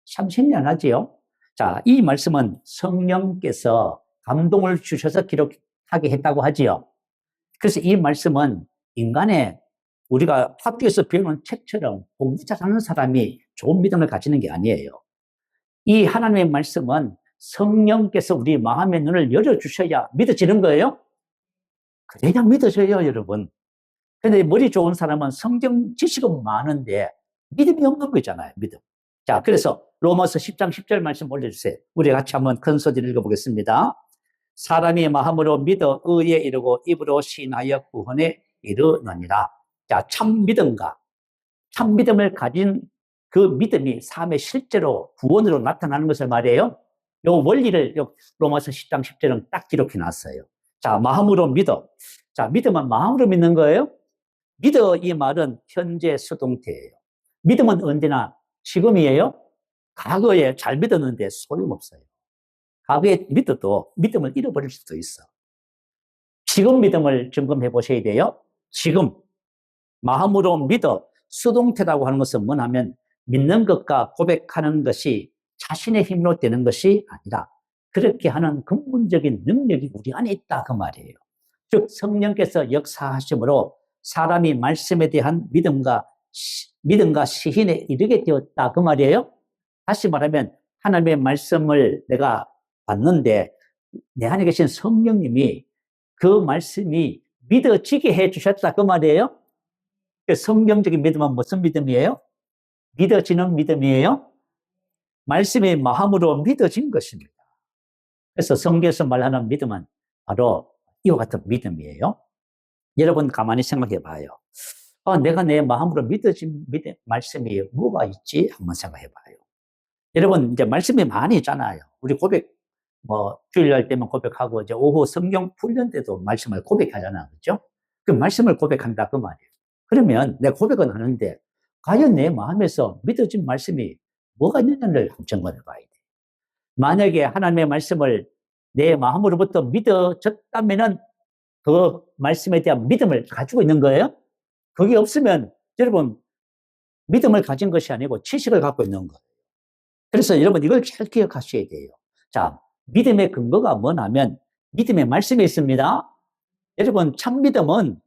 참 신기하지요? 자, 이 말씀은 성령께서 감동을 주셔서 기록하게 했다고 하지요. 그래서 이 말씀은 인간의 우리가 학교에서 배우는 책처럼 공부 잘하는 사람이 좋은 믿음을 가지는 게 아니에요. 이 하나님의 말씀은 성령께서 우리 마음의 눈을 열어주셔야 믿어지는 거예요. 그래야 믿어져요, 여러분. 근데 머리 좋은 사람은 성경 지식은 많은데 믿음이 없는 거잖아요, 믿음. 자, 그래서 로마서 10장 10절 말씀 올려주세요. 우리 같이 한번 큰 소리를 읽어보겠습니다. 사람이 마음으로 믿어 의에 이르고 입으로 신하여 구원에 이르느니라. 자, 참 믿음을 가진 그 믿음이 삶의 실제로 구원으로 나타나는 것을 말이에요. 요 원리를 로마서 10장 10절은 딱 기록해 놨어요. 자, 마음으로 믿어. 자, 믿음은 마음으로 믿는 거예요. 믿어, 이 말은 현재 수동태예요. 믿음은 언제나 지금이에요. 과거에 잘 믿었는데 소용없어요. 과거에 믿어도 믿음을 잃어버릴 수도 있어. 지금 믿음을 점검해 보셔야 돼요. 지금 마음으로 믿어. 수동태라고 하는 것은 뭐냐면 믿는 것과 고백하는 것이 자신의 힘으로 되는 것이 아니라 그렇게 하는 근본적인 능력이 우리 안에 있다 그 말이에요. 즉 성령께서 역사하심으로 사람이 말씀에 대한 믿음과 시인에 이르게 되었다 그 말이에요. 다시 말하면 하나님의 말씀을 내가 봤는데 내 안에 계신 성령님이 그 말씀이 믿어지게 해주셨다 그 말이에요. 성경적인 믿음은 무슨 믿음이에요? 믿어지는 믿음이에요. 말씀이 마음으로 믿어진 것입니다. 그래서 성경에서 말하는 믿음은 바로 이와 같은 믿음이에요. 여러분 가만히 생각해 봐요. 내가 내 마음으로 믿어진 말씀이 뭐가 있지? 한번 생각해 봐요. 여러분 이제 말씀이 많이 있잖아요. 우리 고백 주일날 때면 고백하고 이제 오후 성경 훈련 때도 말씀을 고백하잖아, 그렇죠? 그 말씀을 고백한다 그 말이에요. 그러면 내 고백은 하는데 과연 내 마음에서 믿어진 말씀이 뭐가 있느냐를 점검해 봐야 돼. 만약에 하나님의 말씀을 내 마음으로부터 믿어졌다면은 그 말씀에 대한 믿음을 가지고 있는 거예요. 그게 없으면 여러분 믿음을 가진 것이 아니고 지식을 갖고 있는 거예요. 그래서 여러분 이걸 잘 기억하셔야 돼요. 자, 믿음의 근거가 뭐냐면 믿음의 말씀이 있습니다. 여러분 참 믿음은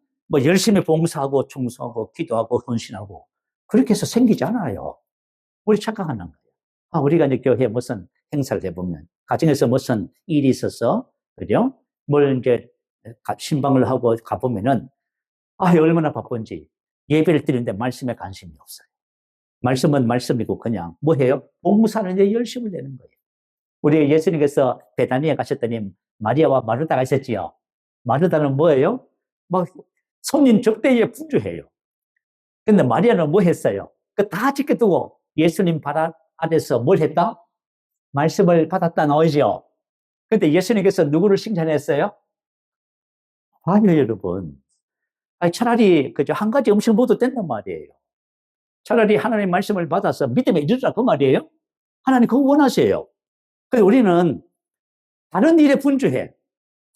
열심히 봉사하고 충성하고 기도하고 헌신하고 그렇게 해서 생기지 않아요. 우리 착각하는 거예요. 우리가 이제 교회에 무슨 행사를 해보면 가정에서 무슨 일이 있어서 그죠? 뭘 이제 신방을 하고 가보면은 얼마나 바쁜지 예배를 드리는데 말씀에 관심이 없어요. 말씀은 말씀이고 그냥 뭐 해요? 봉사는 이제 열심을 내는 거예요. 우리 예수님께서 베다니에 가셨더니 마리아와 마르다가 있었지요. 마르다는 뭐예요? 손님 접대에 분주해요. 근데 마리아는 뭐 했어요? 다 지켜두고 예수님 발 아래서 뭘 했다? 말씀을 받았다 나오죠. 근데 예수님께서 누구를 칭찬했어요? 아니요, 여러분. 차라리 그저 한 가지 음식 먹어도 된단 말이에요. 차라리 하나님의 말씀을 받아서 믿음에 이르라 그 말이에요. 하나님 그거 원하세요. 그래서 우리는 다른 일에 분주해.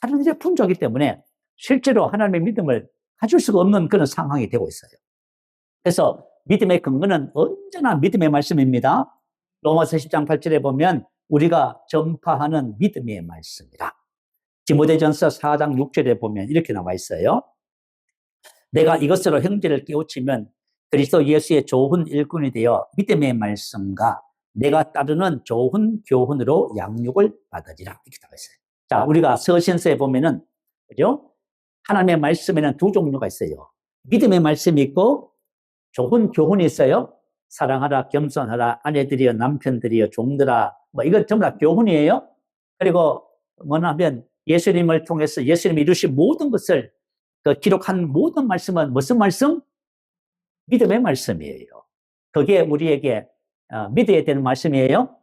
다른 일에 분주하기 때문에 실제로 하나님의 믿음을 가질 수가 없는 그런 상황이 되고 있어요. 그래서 믿음의 근거는 언제나 믿음의 말씀입니다. 로마서 10장 8절에 보면 우리가 전파하는 믿음의 말씀이다. 디모데전서 4장 6절에 보면 이렇게 나와 있어요. 내가 이것으로 형제를 깨우치면 그리스도 예수의 좋은 일꾼이 되어 믿음의 말씀과 내가 따르는 좋은 교훈으로 양육을 받으리라. 이렇게 나와 있어요. 자, 우리가 서신서에 보면은, 그죠? 하나님의 말씀에는 두 종류가 있어요. 믿음의 말씀이 있고 좋은 교훈이 있어요. 사랑하라, 겸손하라, 아내들이여, 남편들이여, 종들아. 뭐 이건 전부 다 교훈이에요. 그리고 뭐냐면 예수님을 통해서 예수님이 이루신 모든 것을 기록한 모든 말씀은 무슨 말씀? 믿음의 말씀이에요. 그게 우리에게 믿어야 되는 말씀이에요.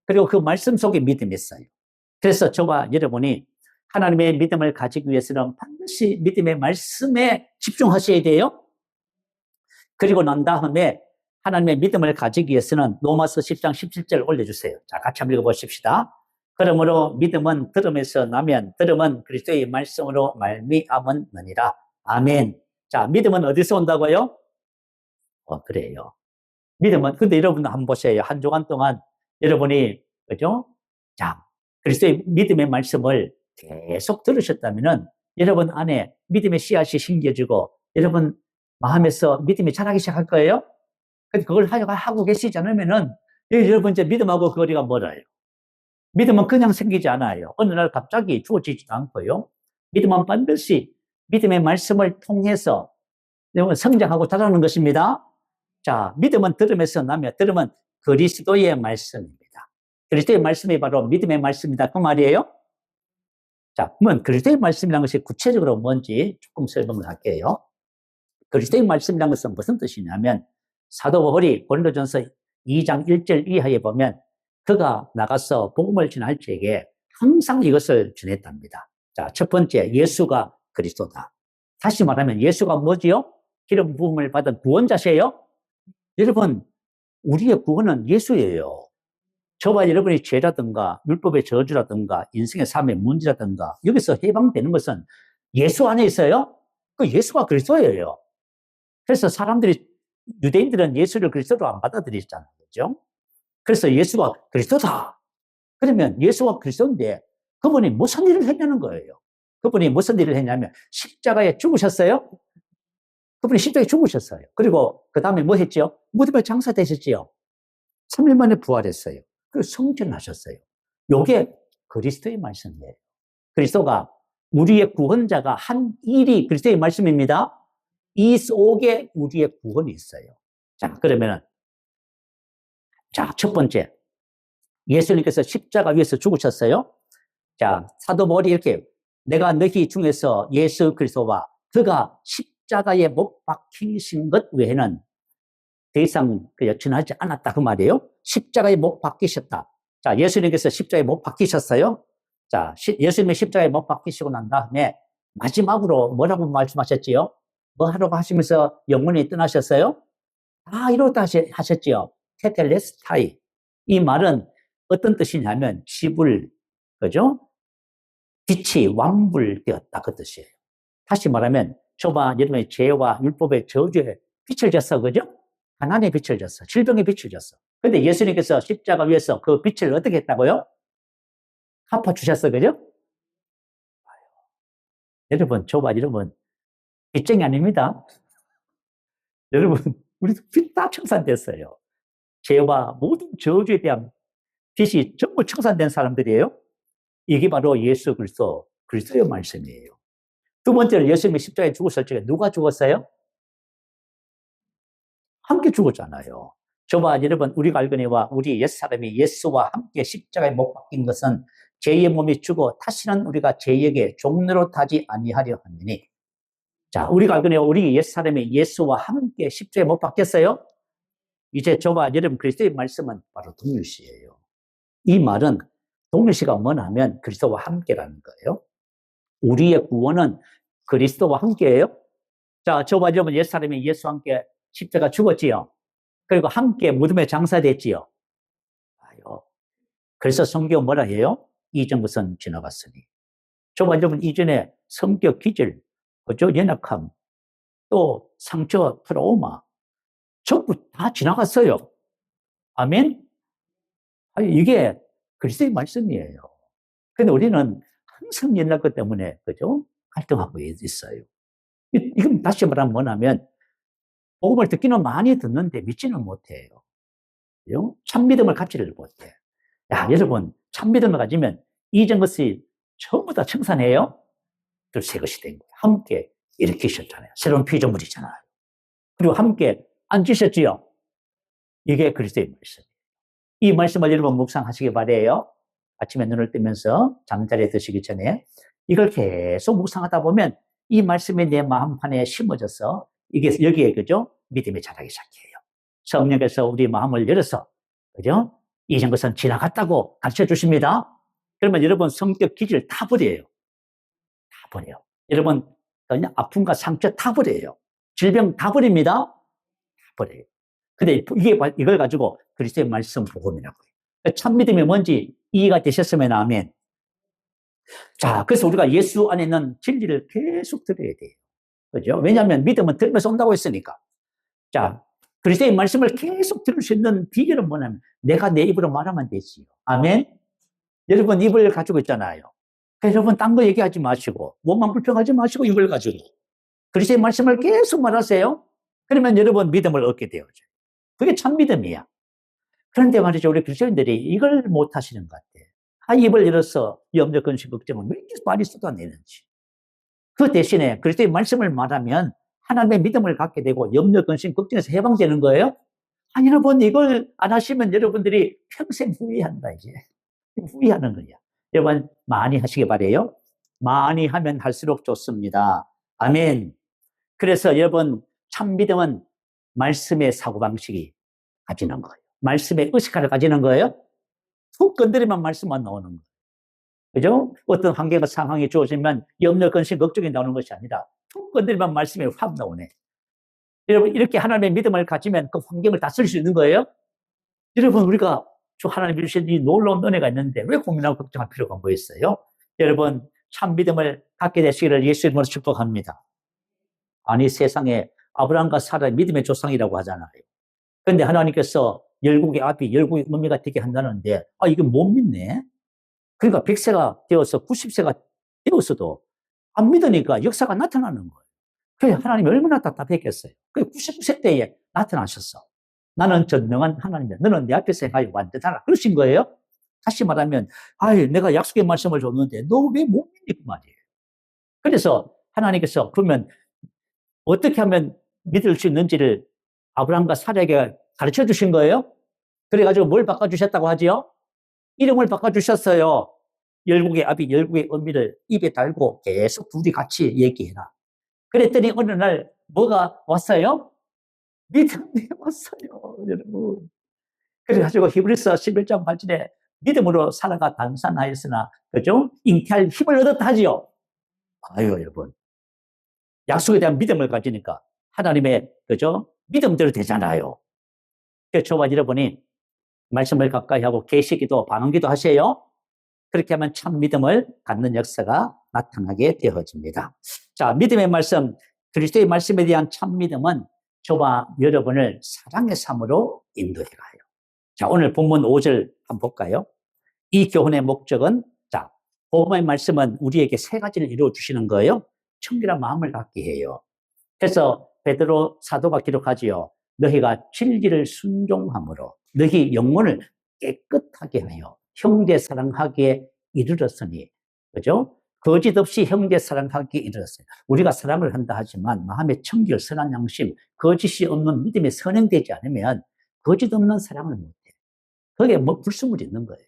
그리고 그 말씀 속에 믿음이 있어요. 그래서 저와 여러분이 하나님의 믿음을 가지기 위해서는 반드시 믿음의 말씀에 집중하셔야 돼요. 그리고 난 다음에 하나님의 믿음을 가지기 위해서는 로마서 10장 17절 올려주세요. 자, 같이 한번 읽어보십시다. 그러므로 믿음은 들음에서 나면 들음은 그리스도의 말씀으로 말미암느니라. 아멘. 자, 믿음은 어디서 온다고요? 그래요. 믿음은, 근데 여러분 한번 보세요. 한 주간 동안 여러분이, 그죠? 자, 그리스도의 믿음의 말씀을 계속 들으셨다면은 여러분 안에 믿음의 씨앗이 심겨지고 여러분 마음에서 믿음이 자라기 시작할 거예요. 근데 그걸 하고 계시지 않으면은 여러분 이제 믿음하고 거리가 멀어요. 믿음은 그냥 생기지 않아요. 어느 날 갑자기 주어지지도 않고요. 믿음은 반드시 믿음의 말씀을 통해서 성장하고 자라는 것입니다. 자, 믿음은 들음에서 나며 들음은 그리스도의 말씀입니다. 그리스도의 말씀이 바로 믿음의 말씀이다. 그 말이에요. 자, 그러면 그리스도의 말씀이라는 것이 구체적으로 뭔지 조금 설명을 할게요. 그리스도의 말씀이라는 것은 무슨 뜻이냐면 사도 바울이 고린도전서 2장 1절 이하에 보면 그가 나가서 복음을 전할 적에 항상 이것을 전했답니다. 자, 첫 번째, 예수가 그리스도다. 다시 말하면 예수가 뭐지요? 기름 부음을 받은 구원자세요. 여러분, 우리의 구원은 예수예요. 저와 여러분의 죄라든가 율법의 저주라든가 인생의 삶의 문제라든가 여기서 해방되는 것은 예수 안에 있어요. 그 예수가 그리스도예요. 그래서 사람들이 유대인들은 예수를 그리스도로 안 받아들이잖아요. 그죠? 그래서 예수가 그리스도다. 그러면 예수가 그리스도인데 그분이 무슨 일을 했냐는 거예요. 그분이 무슨 일을 했냐면 십자가에 죽으셨어요. 그분이 십자가에 죽으셨어요. 그리고 그 다음에 뭐 했죠? 무덤에 장사되셨지요. 3일 만에 부활했어요. 그리고 성전하셨어요. 요게 그리스도의 말씀이에요. 그리스도가 우리의 구원자가 한 일이 그리스도의 말씀입니다. 이 속에 우리의 구원이 있어요. 자, 그러면은 자, 첫 번째, 예수님께서 십자가 위에서 죽으셨어요. 자, 사도 바울이 이렇게 내가 너희 중에서 예수 그리스도와 그가 십자가에 못 박히신 것 외에는 더 이상 여천하지 않았다 그 말이에요. 십자가에 못 박히셨다. 자, 예수님께서 십자가에 못 박히셨어요. 자, 예수님의 십자가에 못 박히시고 난 다음에 마지막으로 뭐라고 말씀하셨지요? 뭐 하라고 하시면서 영원히 떠나셨어요? 이렇다 하셨지요. 테텔레스타이. 이 말은 어떤 뜻이냐면 지불, 그죠? 빛이 완불되었다 그 뜻이에요. 다시 말하면 저와 여러분의 죄와 율법의 저주에 빛을 졌어, 그죠? 가난의 빛을 졌어. 질병의 빛을 졌어. 근데 예수님께서 십자가 위에서 그 빛을 어떻게 했다고요? 갚아주셨어, 그죠? 여러분, 저와 여러분, 빚쟁이 아닙니다. 여러분, 우리도 빚 다 청산됐어요. 죄와 모든 저주에 대한 빚이 전부 청산된 사람들이에요. 이게 바로 예수 그리스도, 그리스도의 말씀이에요. 두 번째로 예수님이 십자가에 죽었을 적에 누가 죽었어요? 함께 죽었잖아요. 저와 여러분, 우리가 알거니와 우리 옛사람이 예수와 함께 십자가에 못 박힌 것은 죄의 몸이 죽어 다시는 우리가 죄에게 종로로 타지 아니하려 하느니. 자, 우리가 알거니와 우리 옛사람이 예수와 함께 십자가에 못 박혔어요. 이제 저와 여러분 그리스도의 말씀은 바로 동일시예요. 이 말은 동일시가 뭐냐면 그리스도와 함께라는 거예요. 우리의 구원은 그리스도와 함께예요. 자, 저와 여러분 옛사람이 예수와 함께 십자가 죽었지요. 그리고 함께 무덤에 장사됐지요. 그래서 성경 뭐라 해요? 이전 것은 지나갔으니. 저와 여러분 이전에 성격 기질, 그죠? 연약함, 또 상처, 트라우마 전부 다 지나갔어요. 아멘? 이게 그리스도의 말씀이에요. 근데 우리는 항상 옛날 것 때문에, 그죠? 갈등하고 있어요. 이건 다시 말하면 뭐냐면, 복음을 듣기는 많이 듣는데 믿지는 못해요. 그죠? 참 믿음을 갖지를 못해. 야, 여러분, 참 믿음을 가지면 이전 것이 전부 다 청산해요. 그리고 새 것이 된 거야. 함께 일으키셨잖아요. 새로운 피조물이잖아요. 그리고 함께 앉으셨지요. 이게 그리스도의 말씀. 이 말씀을 여러분 묵상하시기 바래요. 아침에 눈을 뜨면서 잠자리에 드시기 전에 이걸 계속 묵상하다 보면 이 말씀이 내 마음판에 심어져서 이게 여기에 그죠? 믿음이 자라기 시작해요. 성령께서 우리 마음을 열어서 그죠? 이전 것은 지나갔다고 가르쳐 주십니다. 그러면 여러분 성격 기질 다 버려요. 다 버려요. 여러분 그냥 아픔과 상처 다 버려요. 질병 다 버립니다. 다 버려요. 근데 이걸 가지고 그리스도의 말씀 복음이라고 해요. 참 믿음이 뭔지 이해가 되셨으면 아멘. 자, 그래서 우리가 예수 안에 있는 진리를 계속 들어야 돼요. 그죠? 왜냐하면 믿음은 들으면서 온다고 했으니까. 자, 그리스도의 말씀을 계속 들을 수 있는 비결은 뭐냐면 내가 내 입으로 말하면 되지요. 아멘. 여러분 입을 가지고 있잖아요. 그래서 여러분 딴 거 얘기하지 마시고 몸만 불평하지 마시고 입을 가지고 그리스도의 말씀을 계속 말하세요. 그러면 여러분 믿음을 얻게 되어져요. 그게 참 믿음이야. 그런데 말이죠. 우리 그리스도인들이 이걸 못 하시는 것 같아요. 입을 열어서 염려, 근심, 걱정을 왜 이렇게 많이 쏟아내는지. 그 대신에 그리스도의 말씀을 말하면 하나님의 믿음을 갖게 되고 염려, 근심, 걱정에서 해방되는 거예요. 여러분 이걸 안 하시면 여러분들이 평생 후회한다 이제. 후회하는 거야. 여러분 많이 하시기 바래요. 많이 하면 할수록 좋습니다. 아멘. 그래서 여러분 참 믿음은 말씀의 사고방식이 가지는 거예요. 말씀의 의식하를 가지는 거예요. 툭 건드리면 말씀만 나오는 거예요. 그죠? 어떤 환경과 상황이 주어지면 염려, 근심, 걱정이 나오는 것이 아니라 툭 건드리면 말씀이 확 나오네. 여러분 이렇게 하나님의 믿음을 가지면 그 환경을 다 쓸 수 있는 거예요. 여러분 우리가 주 하나님 주신 이 놀라운 은혜가 있는데 왜 고민하고 걱정할 필요가 뭐 있어요? 여러분 참 믿음을 갖게 되시기를 예수 이름으로 축복합니다. 아니 세상에 아브라함과 사라의 믿음의 조상이라고 하잖아요. 그런데 하나님께서 열국의 아비, 열국의 어미가 되게 한다는데 이거 못 믿네. 그러니까 100세가 되어서 90세가 되었어도 안 믿으니까 역사가 나타나는 거예요. 그래서 하나님이 얼마나 답답했겠어요. 그래서 99세 때에 나타나셨어. 나는 전능한 하나님이야. 너는 내 앞에서 행하여 완전하라. 그러신 거예요. 다시 말하면 내가 약속의 말씀을 줬는데 너 왜 못 믿니 그 말이에요. 그래서 하나님께서 그러면 어떻게 하면 믿을 수 있는지를 아브라함과 사라에게 가르쳐 주신 거예요. 그래가지고 뭘 바꿔주셨다고 하지요? 이름을 바꿔주셨어요. 열국의 아비, 열국의 어미를 입에 달고 계속 둘이 같이 얘기해라. 그랬더니 어느 날 뭐가 왔어요? 믿음이 왔어요, 여러분. 그래가지고 히브리서 11장 8절에 믿음으로 사라가 단산하였으나, 그죠? 잉태할 힘을 얻었다 하지요. 여러분. 약속에 대한 믿음을 가지니까 하나님의, 그죠? 믿음대로 되잖아요. 그래서 저와 여러분이 말씀을 가까이 하고 계시기도, 반응기도 하세요. 그렇게 하면 참 믿음을 갖는 역사가 나타나게 되어집니다. 자, 믿음의 말씀, 그리스도의 말씀에 대한 참 믿음은 저와 여러분을 사랑의 삶으로 인도해 가요. 자, 오늘 본문 5절 한번 볼까요? 이 교훈의 목적은, 자, 복음의 말씀은 우리에게 세 가지를 이루어 주시는 거예요. 청결한 마음을 갖게 해요. 그래서 베드로 사도가 기록하지요. 너희가 진리를 순종함으로 너희 영혼을 깨끗하게 하여 형제 사랑하기에 이르렀으니, 그죠? 거짓 없이 형제 사랑하기에 이르렀어요. 우리가 사랑을 한다 하지만 마음의 청결, 선한 양심, 거짓이 없는 믿음이 선행되지 않으면 거짓 없는 사랑을 못해. 거기에 불순물이 있는 거예요.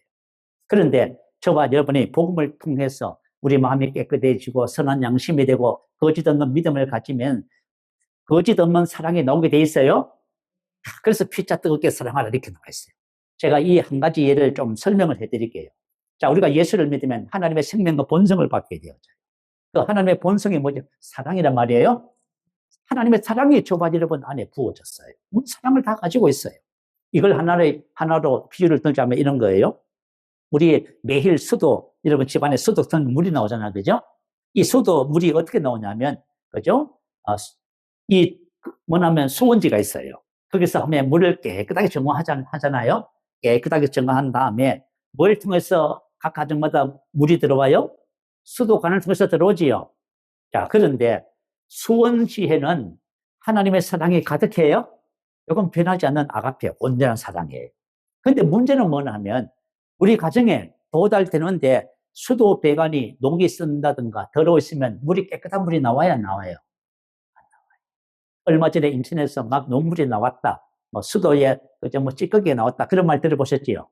그런데 저와 여러분이 복음을 통해서 우리 마음이 깨끗해지고 선한 양심이 되고 거짓 없는 믿음을 가지면 거짓 없는 사랑이 나오게 돼 있어요. 그래서 피자 뜨겁게 사랑하라 이렇게 나와 있어요. 제가 이 한 가지 예를 좀 설명을 해드릴게요. 자, 우리가 예수를 믿으면 하나님의 생명과 본성을 받게 되어져요. 그 하나님의 본성이 뭐죠? 사랑이란 말이에요. 하나님의 사랑이 저와 여러분 안에 부어졌어요. 사랑을 다 가지고 있어요. 이걸 하나로 비유를 들자면 이런 거예요. 우리 매일 수도, 여러분 집안에 수도 튼 물이 나오잖아요. 그죠? 이 수도 물이 어떻게 나오냐면, 그죠? 뭐냐면 수원지가 있어요. 거기서 하면 물을 깨끗하게 정화하잖아요. 깨끗하게 정화한 다음에 뭘 통해서 각 가정마다 물이 들어와요? 수도관을 통해서 들어오지요. 자, 그런데 수원지에는 하나님의 사랑이 가득해요. 이건 변하지 않는 아가페, 온전한 사랑이에요. 그런데 문제는 뭐냐면 우리 가정에 도달되는데 수도 배관이 녹이 쓴다든가 더러웠으면 물이 깨끗한 물이 나와야 안 나와요? 얼마 전에 인터넷에서 막 논물이 나왔다. 뭐 수도에 그저 뭐 찌꺼기가 나왔다. 그런 말 들어보셨지요?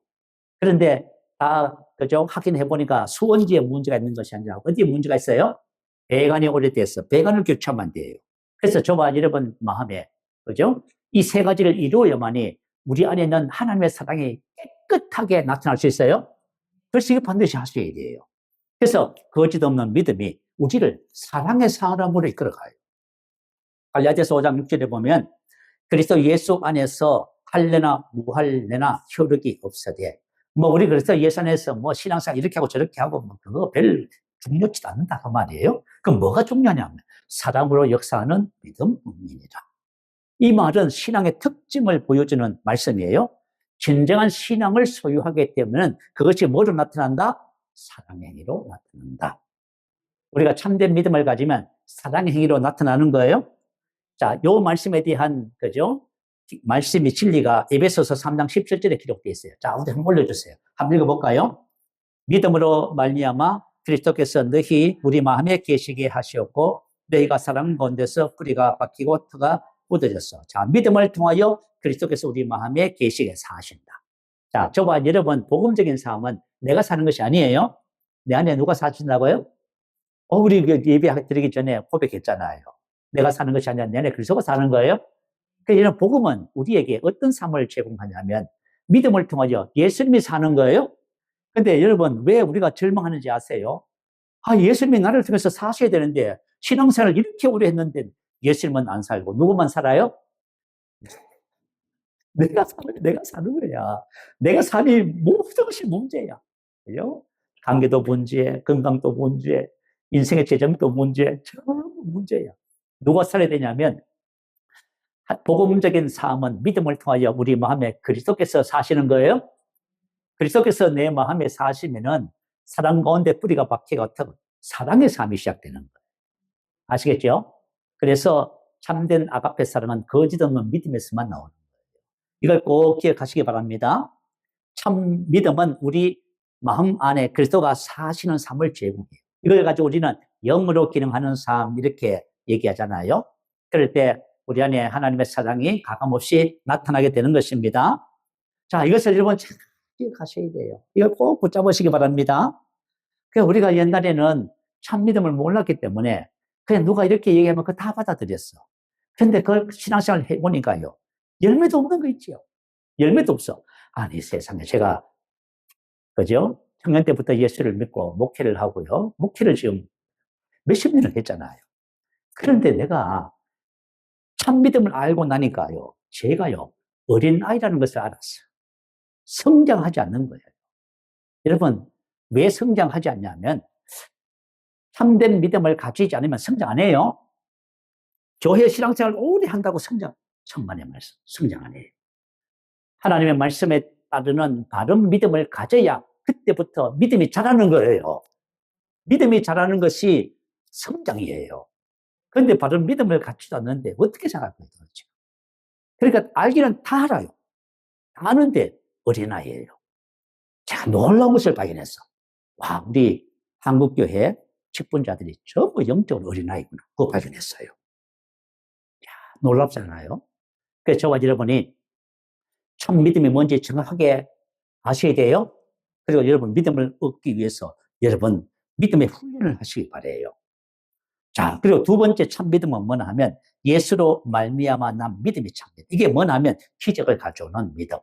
그런데 다 그죠? 확인해 보니까 수원지에 문제가 있는 것이 아니라 어디에 문제가 있어요? 배관이 오래돼서 배관을 교체하면 안 돼요. 그래서 저와 여러분 마음에 그죠? 이 세 가지를 이루어야만이 우리 안에 있는 하나님의 사랑이 깨끗하게 나타날 수 있어요. 그래서 이거 반드시 하셔야 돼요. 그래서 거짓 없는 믿음이 우리를 사랑의 사람으로 이끌어가요. 갈라디아서 5장 6절에 보면 그리스도 예수 안에서 할례나 무할례나 효력이 없으되 뭐 우리 그래서 예수 안에서 뭐 신앙생활 이렇게 하고 저렇게 하고 뭐 그거 별 중요치도 않는다 그 말이에요. 그럼 뭐가 중요하냐면 사랑으로 역사하는 믿음이니라. 이 말은 신앙의 특징을 보여주는 말씀이에요. 진정한 신앙을 소유하게 되면 그것이 뭐로 나타난다? 사랑의 행위로 나타난다. 우리가 참된 믿음을 가지면 사랑의 행위로 나타나는 거예요. 자, 요 말씀에 대한 그죠? 말씀이 진리가 에베소서 3장 17절에 기록되어 있어요. 자, 우리 한번 올려주세요. 한번 읽어볼까요? 믿음으로 말미암아 그리스도께서 너희 우리 마음에 계시게 하시었고 너희가 사랑 가운데서 뿌리가 박히고 터가 묻어졌어. 자, 믿음을 통하여 그리스도께서 우리 마음에 계시게 사신다. 자, 저와 여러분 복음적인 삶은 내가 사는 것이 아니에요. 내 안에 누가 사신다고요? 우리 예배 드리기 전에 고백했잖아요. 내가 사는 것이 아니라 내 안에 그리스도가 사는 거예요. 그래서 이런 복음은 우리에게 어떤 삶을 제공하냐면 믿음을 통하여 예수님이 사는 거예요. 근데 여러분 왜 우리가 절망하는지 아세요? 예수님이 나를 통해서 사셔야 되는데 신앙생활을 이렇게 오래 했는데 예수님은 안 살고 누구만 살아요? 내가 사는 거야. 내가 사니 모든 것이 문제야. 그죠? 관계도 문제, 건강도 문제, 인생의 재정도 문제, 전부 문제야. 누가 살아야 되냐면 복음적인 삶은 믿음을 통하여 우리 마음에 그리스도께서 사시는 거예요. 그리스도께서 내 마음에 사시면은 사랑 가운데 뿌리가 박혀가 어떻게 사랑의 삶이 시작되는 거예요. 아시겠죠? 그래서 참된 아가페 사랑은 거짓 없는 믿음에서만 나오는 거예요. 이걸 꼭 기억하시기 바랍니다. 참 믿음은 우리 마음 안에 그리스도가 사시는 삶을 제공해요. 이걸 가지고 우리는 영으로 기능하는 삶 이렇게 얘기하잖아요. 그럴 때 우리 안에 하나님의 사랑이 가감없이 나타나게 되는 것입니다. 자, 이것을 여러분 잘 기억하셔야 돼요. 이걸 꼭 붙잡으시기 바랍니다. 우리가 옛날에는 참 믿음을 몰랐기 때문에 그냥 누가 이렇게 얘기하면 그거 다 받아들였어. 근데 그걸 신앙생활을 해보니까요. 열매도 없는 거 있죠. 열매도 없어. 아니, 세상에 제가, 그죠? 청년 때부터 예수를 믿고 목회를 하고요. 목회를 지금 몇십 년을 했잖아요. 그런데 내가 참 믿음을 알고 나니까요. 제가요, 어린아이라는 것을 알았어요. 성장하지 않는 거예요. 여러분, 왜 성장하지 않냐면, 참된 믿음을 가지지 않으면 성장 안 해요. 교회 신앙생활 오래 한다고 천만의 말씀, 성장 안 해요. 하나님의 말씀에 따르는 바른 믿음을 가져야 그때부터 믿음이 자라는 거예요. 믿음이 자라는 것이 성장이에요. 그런데 바른 믿음을 갖지도 않는데 어떻게 자랄 거예요, 도대체? 그러니까 알기는 다 알아요. 다 아는데 어린아이예요. 제가 놀라운 것을 발견했어. 와, 우리 한국교회 직분자들이 전부 영적으로 어린아이구나. 그거 발견했어요. 야, 놀랍잖아요. 그래서 저와 여러분이 참 믿음이 뭔지 정확하게 아셔야 돼요. 그리고 여러분 믿음을 얻기 위해서 여러분 믿음의 훈련을 하시기 바라요. 자, 그리고 두 번째 참 믿음은 뭐냐 하면 예수로 말미암아 난 믿음이 참 믿음. 이게 뭐냐 하면 기적을 가져오는 믿음.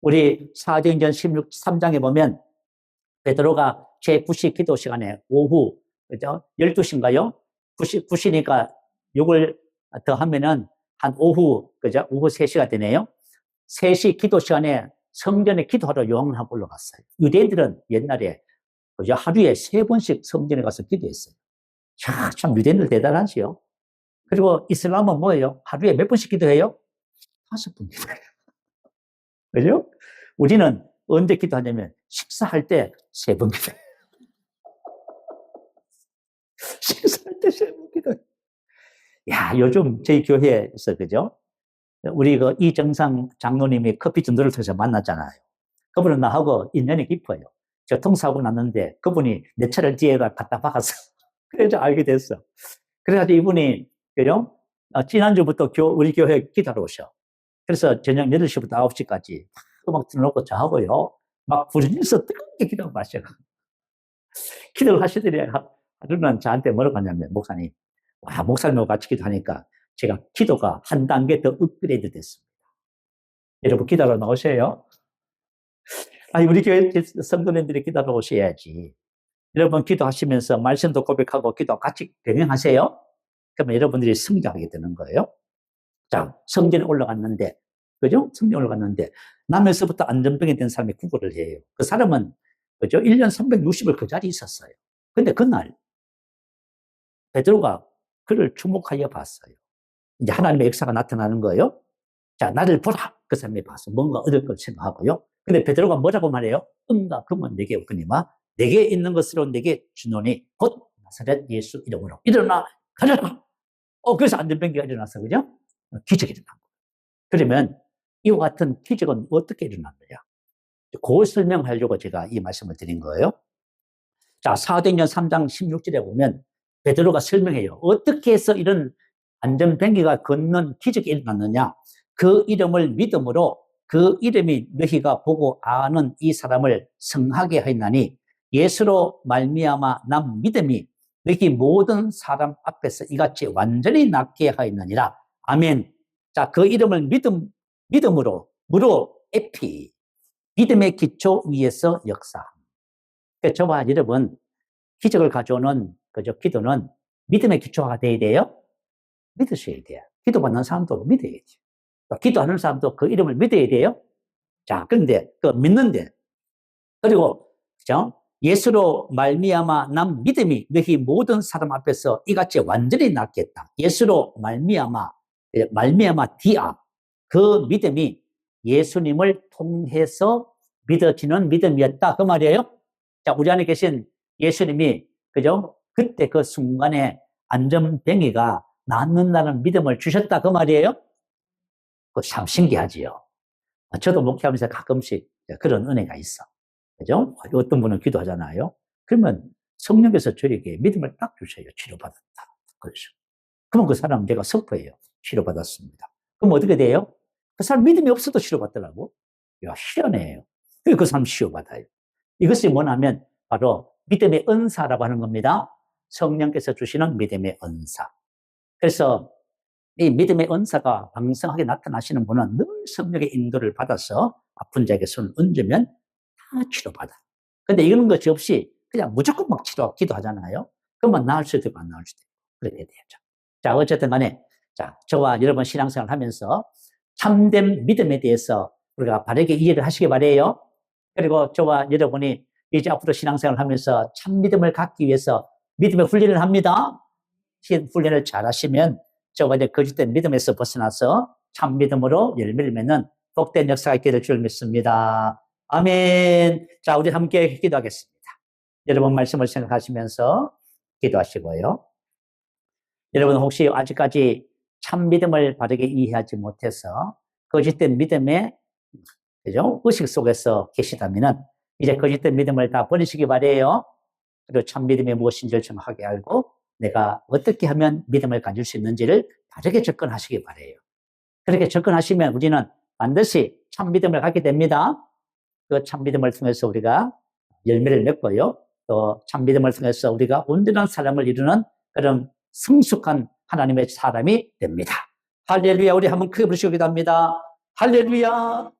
우리 사도행전 13장에 보면 베드로가 제9시 기도 시간에 오후 그죠? 12시인가요? 9시니까 6을 더 하면은 한 오후 그죠? 오후 3시가 되네요. 3시 기도 시간에 성전에 기도하러 요한을 하고 올라갔어요. 유대인들은 옛날에 그죠? 하루에 3번씩 성전에 가서 기도했어요. 야, 참 유대인들 대단하지요. 그리고 이슬람은 뭐예요? 하루에 몇 번씩 기도해요? 5번 기도해요. 그죠? 우리는 언제 기도하냐면 식사할 때 3번 기도해요. 식사할 때 3번 기도해요. 야, 요즘 저희 교회에서 그죠? 우리 이정상 장로님이 커피 전도를 통해서 만났잖아요. 그분은 나하고 인연이 깊어요. 교통사고 났는데 그분이 내 차를 뒤에가 갖다 박았어. 그래서 알게 됐어. 그래가지고 이분이, 그죠? 지난주부터 우리 교회에 기도하러 오셔. 그래서 저녁 8시부터 9시까지 음악 틀어놓고 저하고요. 막 부르면서 뜨겁게 기도하고 마셔요. 기도를 하시더니 하루는 저한테 뭐라고 하냐면, 목사님, 와, 목사님하고 같이 기도하니까 제가 기도가 한 단계 더 업그레이드 됐습니다. 여러분 기도하러 나오세요. 아니, 우리 교회 성도님들이 기도하러 오셔야지. 여러분 기도하시면서 말씀도 고백하고 기도 같이 병행하세요. 그러면 여러분들이 성장하게 되는 거예요. 자, 성전에 올라갔는데, 그죠? 성전에 올라갔는데, 남에서부터 안전병이 된 사람이 구걸을 해요. 그 사람은, 그죠? 1년 360을 그 자리에 있었어요. 근데 그날, 베드로가 그를 주목하여 봤어요. 이제 하나님의 역사가 나타나는 거예요. 자, 나를 보라! 그 사람이 봐서 뭔가 얻을 걸 생각하고요. 근데 베드로가 뭐라고 말해요? 응가, 그러면 내게 없거니와 내게 있는 것으로 내게 주노니 곧 나사렛 예수 이름으로 일어나 가져라! 그래서 안전병기가 일어나서, 그죠? 기적이 일어난 거예요. 그러면 이와 같은 기적은 어떻게 일어났느냐? 그 설명하려고 제가 이 말씀을 드린 거예요. 자, 사도행전 3장 16절에 보면 베드로가 설명해요. 어떻게 해서 이런 안전병기가 걷는 기적이 일어났느냐? 그 이름을 믿음으로 그 이름이 너희가 보고 아는 이 사람을 성하게 하였나니 예수로 말미암아 난 믿음이 너희 모든 사람 앞에서 이같이 완전히 낫게 하였느니라. 아멘. 자, 그 이름을 믿음으로, 무로 에피, 믿음의 기초 위에서 역사. 그러니까 저와 여러분, 기적을 가져오는 그저 기도는 믿음의 기초가 돼야 돼요. 믿으셔야 돼요. 기도받는 사람도 믿어야지. 기도하는 사람도 그 이름을 믿어야 돼요. 자, 그런데 그 믿는데, 그리고 그죠? 예수로 말미암아 난 믿음이 너희 모든 사람 앞에서 이같이 완전히 낫겠다. 예수로 말미암아 디아, 그 믿음이 예수님을 통해서 믿어지는 믿음이었다. 그 말이에요. 자, 우리 안에 계신 예수님이, 그죠? 그때 그 순간에 안전병이가 낫는다는 믿음을 주셨다. 그 말이에요. 그거 참 신기하지요. 저도 목회하면서 가끔씩 그런 은혜가 있어. 그죠? 어떤 분은 기도하잖아요. 그러면 성령께서 저에게 믿음을 딱 주셔요. 치료받았다. 그러죠. 그러면 그 사람 제가 선포해요. 치료받았습니다. 그럼 어떻게 돼요? 그 사람 믿음이 없어도 치료받더라고. 야, 희한해요. 그 사람 치료받아요. 이것이 뭐냐면 바로 믿음의 은사라고 하는 겁니다. 성령께서 주시는 믿음의 은사. 그래서 이 믿음의 은사가 왕성하게 나타나시는 분은 늘 성령의 인도를 받아서 아픈 자에게 손을 얹으면 다 치료받아. 근데 이런 것이 없이 그냥 무조건 막 기도하잖아요. 그러면 나을 수도 있고 안 나을 수도 있고 그렇게 되죠. 자, 어쨌든 간에, 자, 저와 여러분 신앙생활 하면서 참된 믿음에 대해서 우리가 바르게 이해를 하시기 바래요. 그리고 저와 여러분이 이제 앞으로 신앙생활 하면서 참 믿음을 갖기 위해서 믿음의 훈련을 합니다. 훈련을 잘 하시면 저와 이제 거짓된 믿음에서 벗어나서 참 믿음으로 열매를 맺는 복된 역사가 있게 될 줄 믿습니다. 아멘. 자, 우리 함께 기도하겠습니다. 여러분 말씀을 생각하시면서 기도하시고요. 여러분 혹시 아직까지 참 믿음을 바르게 이해하지 못해서 거짓된 믿음의, 그죠? 의식 속에서 계시다면 이제 거짓된 믿음을 다 버리시기 바래요. 그리고 참 믿음이 무엇인지를 정확하게 알고 내가 어떻게 하면 믿음을 가질 수 있는지를 바르게 접근하시기 바래요. 그렇게 접근하시면 우리는 반드시 참 믿음을 갖게 됩니다. 그 참 믿음을 통해서 우리가 열매를 맺고요. 또 참 믿음을 통해서 우리가 온전한 사람을 이루는 그런 성숙한 하나님의 사람이 됩니다. 할렐루야. 우리 한번 크게 부르시기도 합니다. 할렐루야.